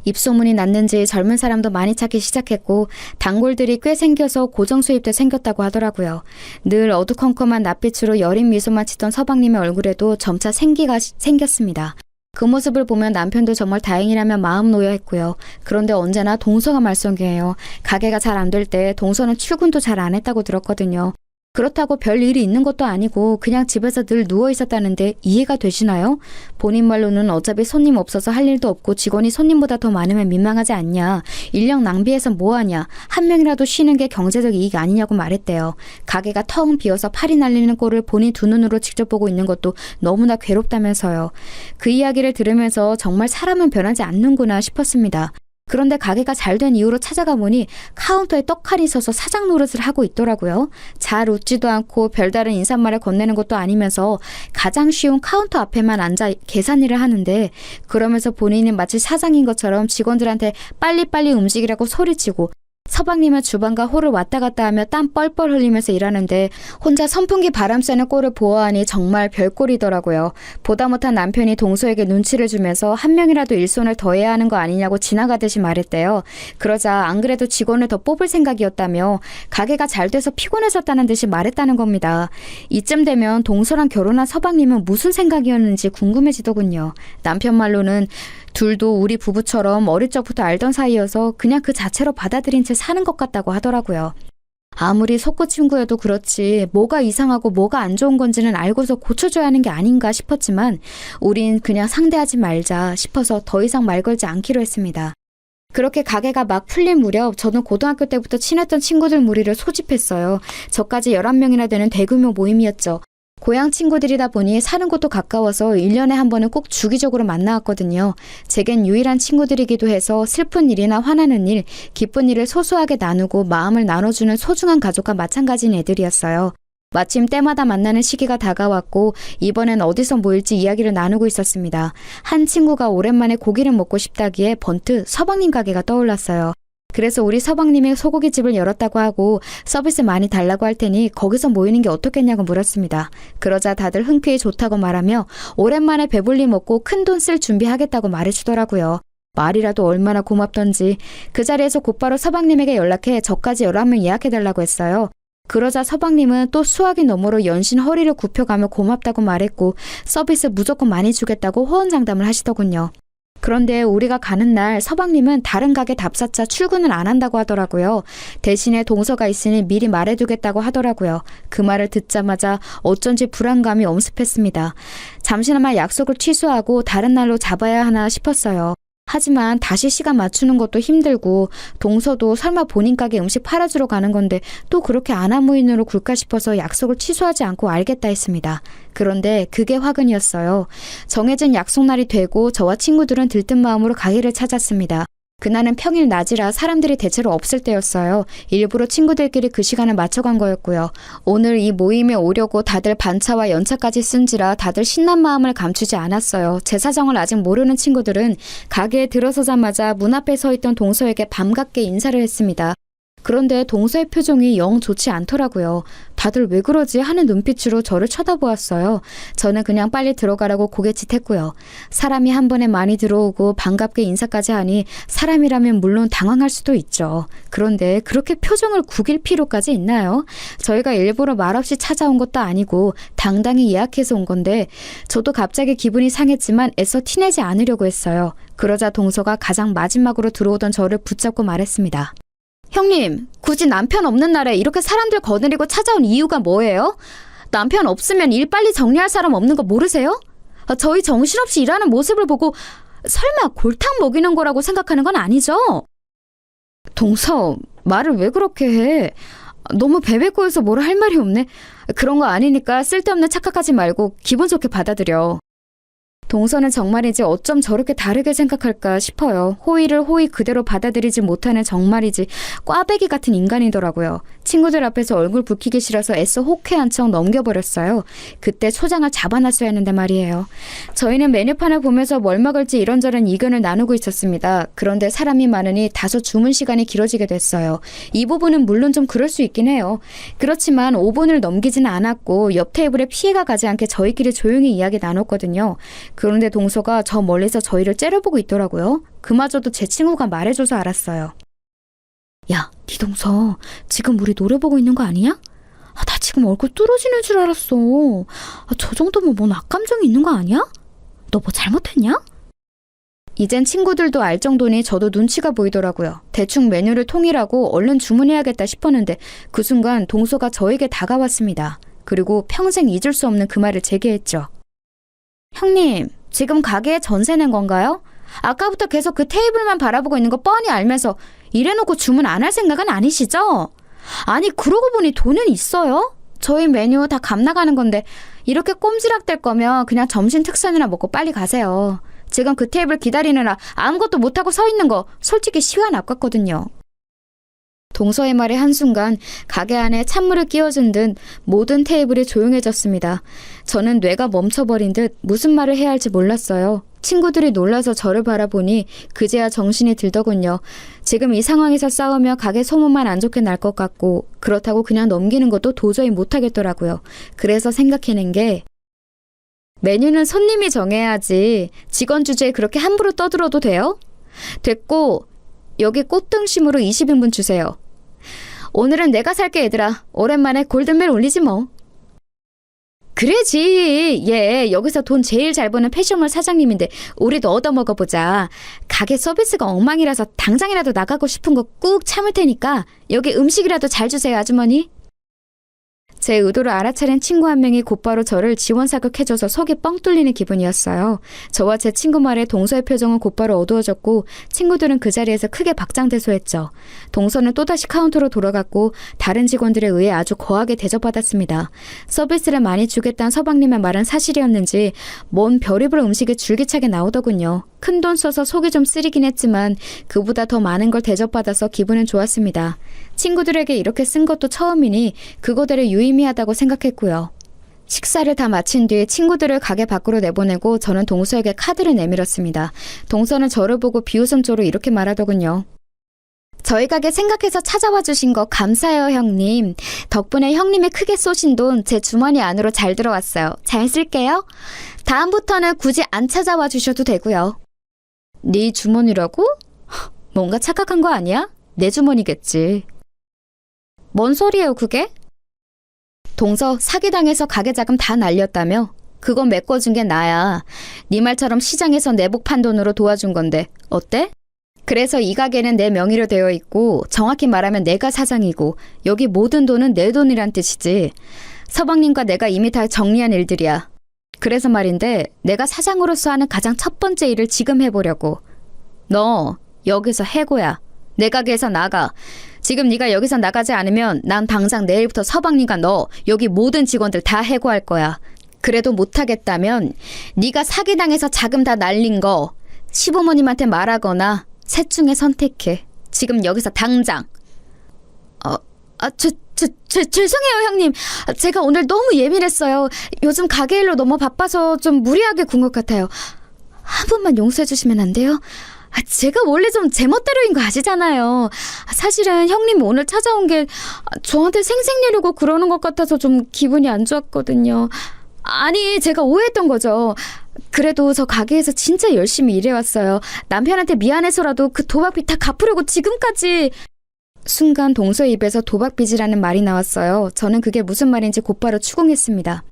입소문이 났는지 젊은 사람도 많이 찾기 시작했고 단골들이 꽤 생겨서 고정 수입도 생겼다고 하더라고요. 늘 어두컴컴한 낯빛으로 여린 미소만 짓던 서방님의 얼굴에도 점차 생기가 생겼습니다. 그 모습을 보면 남편도 정말 다행이라며 마음 놓여 했고요. 그런데 언제나 동서가 말썽이에요. 가게가 잘 안 될 때 동서는 출근도 잘 안 했다고 들었거든요. 그렇다고 별 일이 있는 것도 아니고 그냥 집에서 늘 누워 있었다는데 이해가 되시나요? 본인 말로는 어차피 손님 없어서 할 일도 없고 직원이 손님보다 더 많으면 민망하지 않냐. 인력 낭비해서 뭐하냐. 한 명이라도 쉬는 게 경제적 이익 아니냐고 말했대요. 가게가 텅 비어서 팔이 날리는 꼴을 본인 두 눈으로 직접 보고 있는 것도 너무나 괴롭다면서요. 그 이야기를 들으면서 정말 사람은 변하지 않는구나 싶었습니다. 그런데 가게가 잘 된 이후로 찾아가 보니 카운터에 떡하니 서서 사장 노릇을 하고 있더라고요. 잘 웃지도 않고 별다른 인사말을 건네는 것도 아니면서 가장 쉬운 카운터 앞에만 앉아 계산 일을 하는데 그러면서 본인이 마치 사장인 것처럼 직원들한테 빨리빨리 움직이라고 소리치고 서방님은 주방과 홀을 왔다 갔다 하며 땀 뻘뻘 흘리면서 일하는데 혼자 선풍기 바람 쐬는 꼴을 보아하니 정말 별꼴이더라고요. 보다 못한 남편이 동서에게 눈치를 주면서 한 명이라도 일손을 더 해야 하는 거 아니냐고 지나가듯이 말했대요. 그러자 안 그래도 직원을 더 뽑을 생각이었다며 가게가 잘 돼서 피곤해졌다는 듯이 말했다는 겁니다. 이쯤 되면 동서랑 결혼한 서방님은 무슨 생각이었는지 궁금해지더군요. 남편 말로는 둘도 우리 부부처럼 어릴 적부터 알던 사이여서 그냥 그 자체로 받아들인 채 사는 것 같다고 하더라고요. 아무리 속구친구여도 그렇지 뭐가 이상하고 뭐가 안 좋은 건지는 알고서 고쳐줘야 하는 게 아닌가 싶었지만 우린 그냥 상대하지 말자 싶어서 더 이상 말 걸지 않기로 했습니다. 그렇게 가게가 막 풀린 무렵 저는 고등학교 때부터 친했던 친구들 무리를 소집했어요. 저까지 11명이나 되는 대규모 모임이었죠. 고향 친구들이다 보니 사는 곳도 가까워서 1년에 한 번은 꼭 주기적으로 만나왔거든요. 제겐 유일한 친구들이기도 해서 슬픈 일이나 화나는 일, 기쁜 일을 소소하게 나누고 마음을 나눠주는 소중한 가족과 마찬가지인 애들이었어요. 마침 때마다 만나는 시기가 다가왔고 이번엔 어디서 모일지 이야기를 나누고 있었습니다. 한 친구가 오랜만에 고기를 먹고 싶다기에 번뜩 서방님 가게가 떠올랐어요. 그래서 우리 서방님이 소고기집을 열었다고 하고 서비스 많이 달라고 할 테니 거기서 모이는 게 어떻겠냐고 물었습니다. 그러자 다들 흔쾌히 좋다고 말하며 오랜만에 배불리 먹고 큰돈 쓸 준비하겠다고 말해주더라고요. 말이라도 얼마나 고맙던지 그 자리에서 곧바로 서방님에게 연락해 저까지 11명 예약해달라고 했어요. 그러자 서방님은 또 수화기 너머로 연신 허리를 굽혀가며 고맙다고 말했고 서비스 무조건 많이 주겠다고 호언장담을 하시더군요. 그런데 우리가 가는 날 서방님은 다른 가게 답사차 출근을 안 한다고 하더라고요. 대신에 동서가 있으니 미리 말해두겠다고 하더라고요. 그 말을 듣자마자 어쩐지 불안감이 엄습했습니다. 잠시나마 약속을 취소하고 다른 날로 잡아야 하나 싶었어요. 하지만 다시 시간 맞추는 것도 힘들고 동서도 설마 본인 가게 음식 팔아주러 가는 건데 또 그렇게 안하무인으로 굴까 싶어서 약속을 취소하지 않고 알겠다 했습니다. 그런데 그게 화근이었어요. 정해진 약속날이 되고 저와 친구들은 들뜬 마음으로 가게를 찾았습니다. 그날은 평일 낮이라 사람들이 대체로 없을 때였어요. 일부러 친구들끼리 그 시간을 맞춰간 거였고요. 오늘 이 모임에 오려고 다들 반차와 연차까지 쓴지라 다들 신난 마음을 감추지 않았어요. 제 사정을 아직 모르는 친구들은 가게에 들어서자마자 문 앞에 서 있던 동서에게 반갑게 인사를 했습니다. 그런데 동서의 표정이 영 좋지 않더라고요. 다들 왜 그러지 하는 눈빛으로 저를 쳐다보았어요. 저는 그냥 빨리 들어가라고 고개짓했고요. 사람이 한 번에 많이 들어오고 반갑게 인사까지 하니 사람이라면 물론 당황할 수도 있죠. 그런데 그렇게 표정을 구길 필요까지 있나요? 저희가 일부러 말없이 찾아온 것도 아니고 당당히 예약해서 온 건데 저도 갑자기 기분이 상했지만 애써 티내지 않으려고 했어요. 그러자 동서가 가장 마지막으로 들어오던 저를 붙잡고 말했습니다. 형님, 굳이 남편 없는 날에 이렇게 사람들 거느리고 찾아온 이유가 뭐예요? 남편 없으면 일 빨리 정리할 사람 없는 거 모르세요? 저희 정신없이 일하는 모습을 보고 설마 골탕 먹이는 거라고 생각하는 건 아니죠? 동서, 말을 왜 그렇게 해? 너무 베베꼬여서 뭐라 할 말이 없네. 그런 거 아니니까 쓸데없는 착각하지 말고 기분 좋게 받아들여. 동서는 정말이지 어쩜 저렇게 다르게 생각할까 싶어요. 호의를 호의 그대로 받아들이지 못하는 정말이지 꽈배기 같은 인간이더라고요. 친구들 앞에서 얼굴 붉히기 싫어서 애써 호쾌한 척 넘겨버렸어요. 그때 초장을 잡아놨어야 했는데 말이에요. 저희는 메뉴판을 보면서 뭘 먹을지 이런저런 의견을 나누고 있었습니다. 그런데 사람이 많으니 다소 주문 시간이 길어지게 됐어요. 이 부분은 물론 좀 그럴 수 있긴 해요. 그렇지만 5분을 넘기지는 않았고 옆 테이블에 피해가 가지 않게 저희끼리 조용히 이야기 나눴거든요. 그런데 동서가 저 멀리서 저희를 째려보고 있더라고요. 그마저도 제 친구가 말해줘서 알았어요. 야, 네 동서 지금 우리 노래 보고 있는 거 아니야? 나 지금 얼굴 뚫어지는 줄 알았어. 저 정도면 뭔 악감정이 있는 거 아니야? 너 뭐 잘못했냐? 이젠 친구들도 알 정도니 저도 눈치가 보이더라고요. 대충 메뉴를 통일하고 얼른 주문해야겠다 싶었는데 그 순간 동서가 저에게 다가왔습니다. 그리고 평생 잊을 수 없는 그 말을 제기했죠. 형님, 지금 가게에 전세 낸 건가요? 아까부터 계속 그 테이블만 바라보고 있는 거 뻔히 알면서 이래놓고 주문 안 할 생각은 아니시죠? 아니, 그러고 보니 돈은 있어요? 저희 메뉴 다 값 나가는 건데 이렇게 꼼지락댈 거면 그냥 점심 특선이나 먹고 빨리 가세요. 지금 그 테이블 기다리느라 아무것도 못하고 서 있는 거 솔직히 시간 아깝거든요. 동서의 말에 한순간 가게 안에 찬물을 끼워준 듯 모든 테이블이 조용해졌습니다. 저는 뇌가 멈춰버린 듯 무슨 말을 해야 할지 몰랐어요. 친구들이 놀라서 저를 바라보니 그제야 정신이 들더군요. 지금 이 상황에서 싸우며 가게 소문만 안 좋게 날 것 같고 그렇다고 그냥 넘기는 것도 도저히 못하겠더라고요. 그래서 생각해낸 게 메뉴는 손님이 정해야지 직원 주제에 그렇게 함부로 떠들어도 돼요? 됐고 여기 꽃등심으로 20인분 주세요. 오늘은 내가 살게 얘들아. 오랜만에 골든벨 울리지 뭐. 그래지. 얘 여기서 돈 제일 잘 버는 패션몰 사장님인데 우리도 얻어먹어보자. 가게 서비스가 엉망이라서 당장이라도 나가고 싶은 거 꾹 참을 테니까 여기 음식이라도 잘 주세요 아주머니. 제 의도를 알아차린 친구 한 명이 곧바로 저를 지원사격해줘서 속이 뻥 뚫리는 기분이었어요. 저와 제 친구 말에 동서의 표정은 곧바로 어두워졌고 친구들은 그 자리에서 크게 박장대소했죠. 동서는 또다시 카운터로 돌아갔고 다른 직원들에 의해 아주 거하게 대접받았습니다. 서비스를 많이 주겠다는 서방님의 말은 사실이었는지 뭔 별의별 음식이 줄기차게 나오더군요. 큰돈 써서 속이 좀 쓰리긴 했지만 그보다 더 많은 걸 대접받아서 기분은 좋았습니다. 친구들에게 이렇게 쓴 것도 처음이니 그거대로 유의미하다고 생각했고요. 식사를 다 마친 뒤 친구들을 가게 밖으로 내보내고 저는 동서에게 카드를 내밀었습니다. 동서는 저를 보고 비웃음조로 이렇게 말하더군요. 저희 가게 생각해서 찾아와 주신 거 감사해요 형님. 덕분에 형님이 크게 쏘신 돈 제 주머니 안으로 잘 들어왔어요. 잘 쓸게요. 다음부터는 굳이 안 찾아와 주셔도 되고요. 네 주머니라고? 뭔가 착각한 거 아니야? 내 주머니겠지. 뭔 소리예요 그게? 동서 사기당해서 가게 자금 다 날렸다며? 그건 메꿔준 게 나야. 네 말처럼 시장에서 내복 판 돈으로 도와준 건데 어때? 그래서 이 가게는 내 명의로 되어 있고 정확히 말하면 내가 사장이고 여기 모든 돈은 내 돈이란 뜻이지. 서방님과 내가 이미 다 정리한 일들이야. 그래서 말인데 내가 사장으로서 하는 가장 첫 번째 일을 지금 해보려고. 너 여기서 해고야. 내 가게에서 나가. 지금 네가 여기서 나가지 않으면 난 당장 내일부터 서방님과 너 여기 모든 직원들 다 해고할 거야. 그래도 못하겠다면 네가 사기당해서 자금 다 날린 거 시부모님한테 말하거나 셋 중에 선택해. 지금 여기서 당장. 죄송해요 형님. 제가 오늘 너무 예민했어요. 요즘 가게 일로 너무 바빠서 좀 무리하게 군 것 같아요. 한 번만 용서해 주시면 안 돼요? 제가 원래 좀 제멋대로인 거 아시잖아요. 사실은 형님 오늘 찾아온 게 저한테 생색내려고 그러는 것 같아서 좀 기분이 안 좋았거든요. 아니, 제가 오해했던 거죠. 그래도 저 가게에서 진짜 열심히 일해왔어요. 남편한테 미안해서라도 그 도박빚 다 갚으려고 지금까지. 순간 동서의 입에서 도박빚이라는 말이 나왔어요. 저는 그게 무슨 말인지 곧바로 추궁했습니다.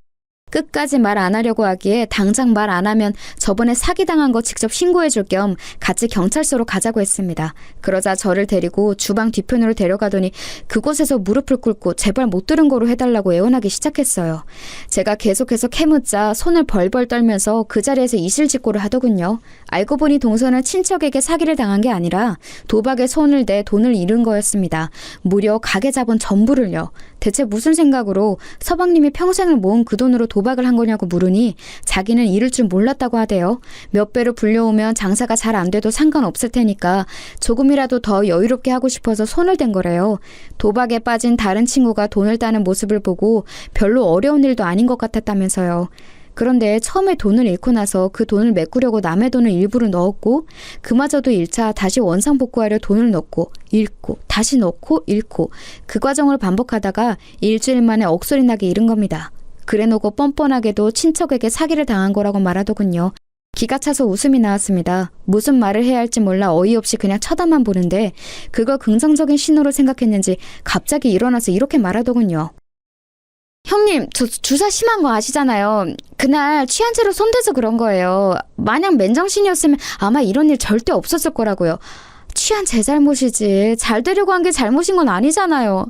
끝까지 말 안 하려고 하기에 당장 말 안 하면 저번에 사기당한 거 직접 신고해 줄 겸 같이 경찰서로 가자고 했습니다. 그러자 저를 데리고 주방 뒤편으로 데려가더니 그곳에서 무릎을 꿇고 제발 못 들은 거로 해달라고 애원하기 시작했어요. 제가 계속해서 캐묻자 손을 벌벌 떨면서 그 자리에서 이실직고를 하더군요. 알고 보니 동서는 친척에게 사기를 당한 게 아니라 도박에 손을 대 돈을 잃은 거였습니다. 무려 가게 자본 전부를요. 대체 무슨 생각으로 서방님이 평생을 모은 그 돈으로 도박을 한 거냐고 물으니 자기는 잃을 줄 몰랐다고 하대요. 몇 배로 불려오면 장사가 잘 안 돼도 상관없을 테니까 조금이라도 더 여유롭게 하고 싶어서 손을 댄 거래요. 도박에 빠진 다른 친구가 돈을 따는 모습을 보고 별로 어려운 일도 아닌 것 같았다면서요. 그런데 처음에 돈을 잃고 나서 그 돈을 메꾸려고 남의 돈을 일부러 넣었고 그마저도 1차 다시 원상복구하려 돈을 넣고 잃고 다시 넣고 잃고 그 과정을 반복하다가 일주일 만에 억소리 나게 잃은 겁니다. 그래놓고 뻔뻔하게도 친척에게 사기를 당한 거라고 말하더군요. 기가 차서 웃음이 나왔습니다. 무슨 말을 해야 할지 몰라 어이없이 그냥 쳐다만 보는데 그걸 긍정적인 신호로 생각했는지 갑자기 일어나서 이렇게 말하더군요. 형님, 저 주사 심한 거 아시잖아요. 그날 취한 채로 손대서 그런 거예요. 만약 맨정신이었으면 아마 이런 일 절대 없었을 거라고요. 취한 제 잘못이지. 잘 되려고 한 게 잘못인 건 아니잖아요.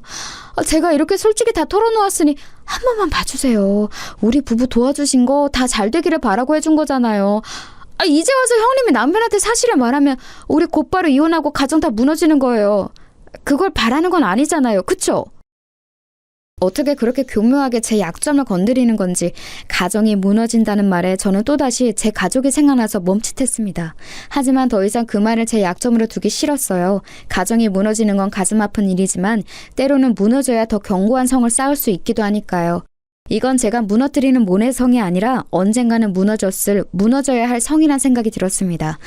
제가 이렇게 솔직히 다 털어놓았으니 한 번만 봐주세요. 우리 부부 도와주신 거 다 잘 되기를 바라고 해준 거잖아요. 이제 와서 형님이 남편한테 사실을 말하면 우리 곧바로 이혼하고 가정 다 무너지는 거예요. 그걸 바라는 건 아니잖아요. 그쵸? 어떻게 그렇게 교묘하게 제 약점을 건드리는 건지 가정이 무너진다는 말에 저는 또다시 제 가족이 생각나서 멈칫했습니다. 하지만 더 이상 그 말을 제 약점으로 두기 싫었어요. 가정이 무너지는 건 가슴 아픈 일이지만 때로는 무너져야 더 견고한 성을 쌓을 수 있기도 하니까요. 이건 제가 무너뜨리는 모내성이 아니라 언젠가는 무너져야 할 성이란 생각이 들었습니다.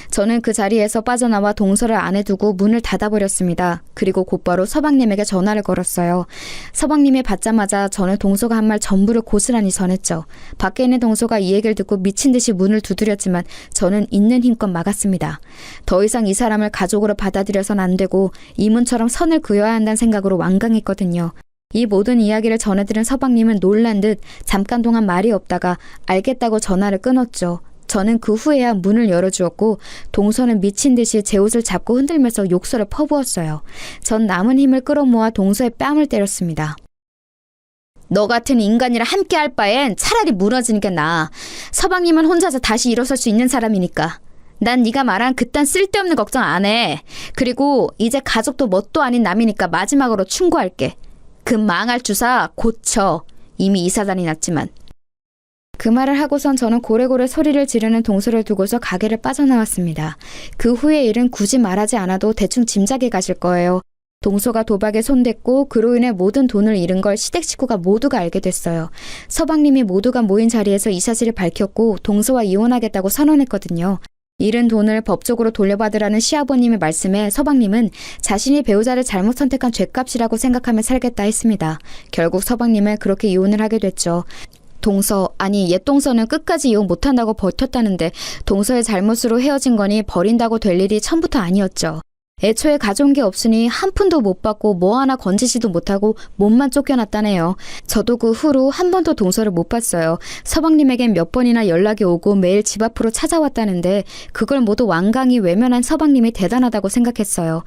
저는 그 자리에서 빠져나와 동서를 안에 두고 문을 닫아버렸습니다. 그리고 곧바로 서방님에게 전화를 걸었어요. 서방님이 받자마자 저는 동서가 한 말 전부를 고스란히 전했죠. 밖에 있는 동서가 이 얘기를 듣고 미친 듯이 문을 두드렸지만 저는 있는 힘껏 막았습니다. 더 이상 이 사람을 가족으로 받아들여선 안 되고 이문처럼 선을 그어야 한다는 생각으로 완강했거든요. 이 모든 이야기를 전해들은 서방님은 놀란 듯 잠깐 동안 말이 없다가 알겠다고 전화를 끊었죠. 저는 그 후에야 문을 열어주었고 동서는 미친 듯이 제 옷을 잡고 흔들면서 욕설을 퍼부었어요. 전 남은 힘을 끌어모아 동서의 뺨을 때렸습니다. 너 같은 인간이랑 함께 할 바엔 차라리 무너지는 게 나아. 서방님은 혼자서 다시 일어설 수 있는 사람이니까. 난 네가 말한 그딴 쓸데없는 걱정 안 해. 그리고 이제 가족도 뭣도 아닌 남이니까 마지막으로 충고할게. 그 망할 주사 고쳐. 이미 이사단이 났지만. 그 말을 하고선 저는 고래고래 소리를 지르는 동서를 두고서 가게를 빠져나왔습니다. 그 후의 일은 굳이 말하지 않아도 대충 짐작이 가실 거예요. 동서가 도박에 손댔고 그로 인해 모든 돈을 잃은 걸 시댁 식구가 모두가 알게 됐어요. 서방님이 모두가 모인 자리에서 이 사실을 밝혔고 동서와 이혼하겠다고 선언했거든요. 잃은 돈을 법적으로 돌려받으라는 시아버님의 말씀에 서방님은 자신이 배우자를 잘못 선택한 죗값이라고 생각하며 살겠다 했습니다. 결국 서방님은 그렇게 이혼을 하게 됐죠. 옛 동서는 끝까지 이혼 못한다고 버텼다는데 동서의 잘못으로 헤어진 거니 버린다고 될 일이 처음부터 아니었죠. 애초에 가져온 게 없으니 한 푼도 못 받고 뭐 하나 건지지도 못하고 몸만 쫓겨났다네요. 저도 그 후로 한 번도 동서를 못 봤어요. 서방님에겐 몇 번이나 연락이 오고 매일 집 앞으로 찾아왔다는데 그걸 모두 완강히 외면한 서방님이 대단하다고 생각했어요.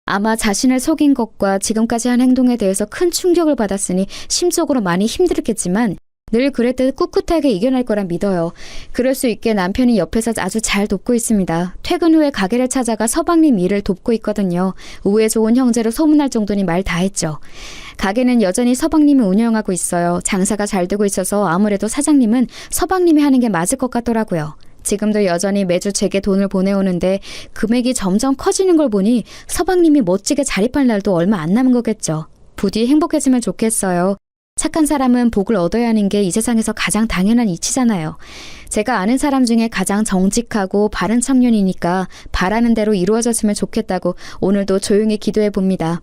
아마 자신을 속인 것과 지금까지 한 행동에 대해서 큰 충격을 받았으니 심적으로 많이 힘들었겠지만 늘 그랬듯 꿋꿋하게 이겨낼 거라 믿어요. 그럴 수 있게 남편이 옆에서 아주 잘 돕고 있습니다. 퇴근 후에 가게를 찾아가 서방님 일을 돕고 있거든요. 우애 좋은 형제로 소문날 정도니 말 다 했죠. 가게는 여전히 서방님이 운영하고 있어요. 장사가 잘 되고 있어서 아무래도 사장님은 서방님이 하는 게 맞을 것 같더라고요. 지금도 여전히 매주 제게 돈을 보내오는데 금액이 점점 커지는 걸 보니 서방님이 멋지게 자립할 날도 얼마 안 남은 거겠죠. 부디 행복해지면 좋겠어요. 착한 사람은 복을 얻어야 하는 게 이 세상에서 가장 당연한 이치잖아요. 제가 아는 사람 중에 가장 정직하고 바른 청년이니까 바라는 대로 이루어졌으면 좋겠다고 오늘도 조용히 기도해 봅니다.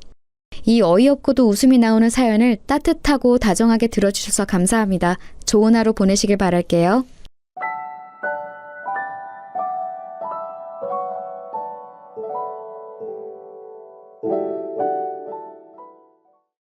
이 어이없고도 웃음이 나오는 사연을 따뜻하고 다정하게 들어주셔서 감사합니다. 좋은 하루 보내시길 바랄게요.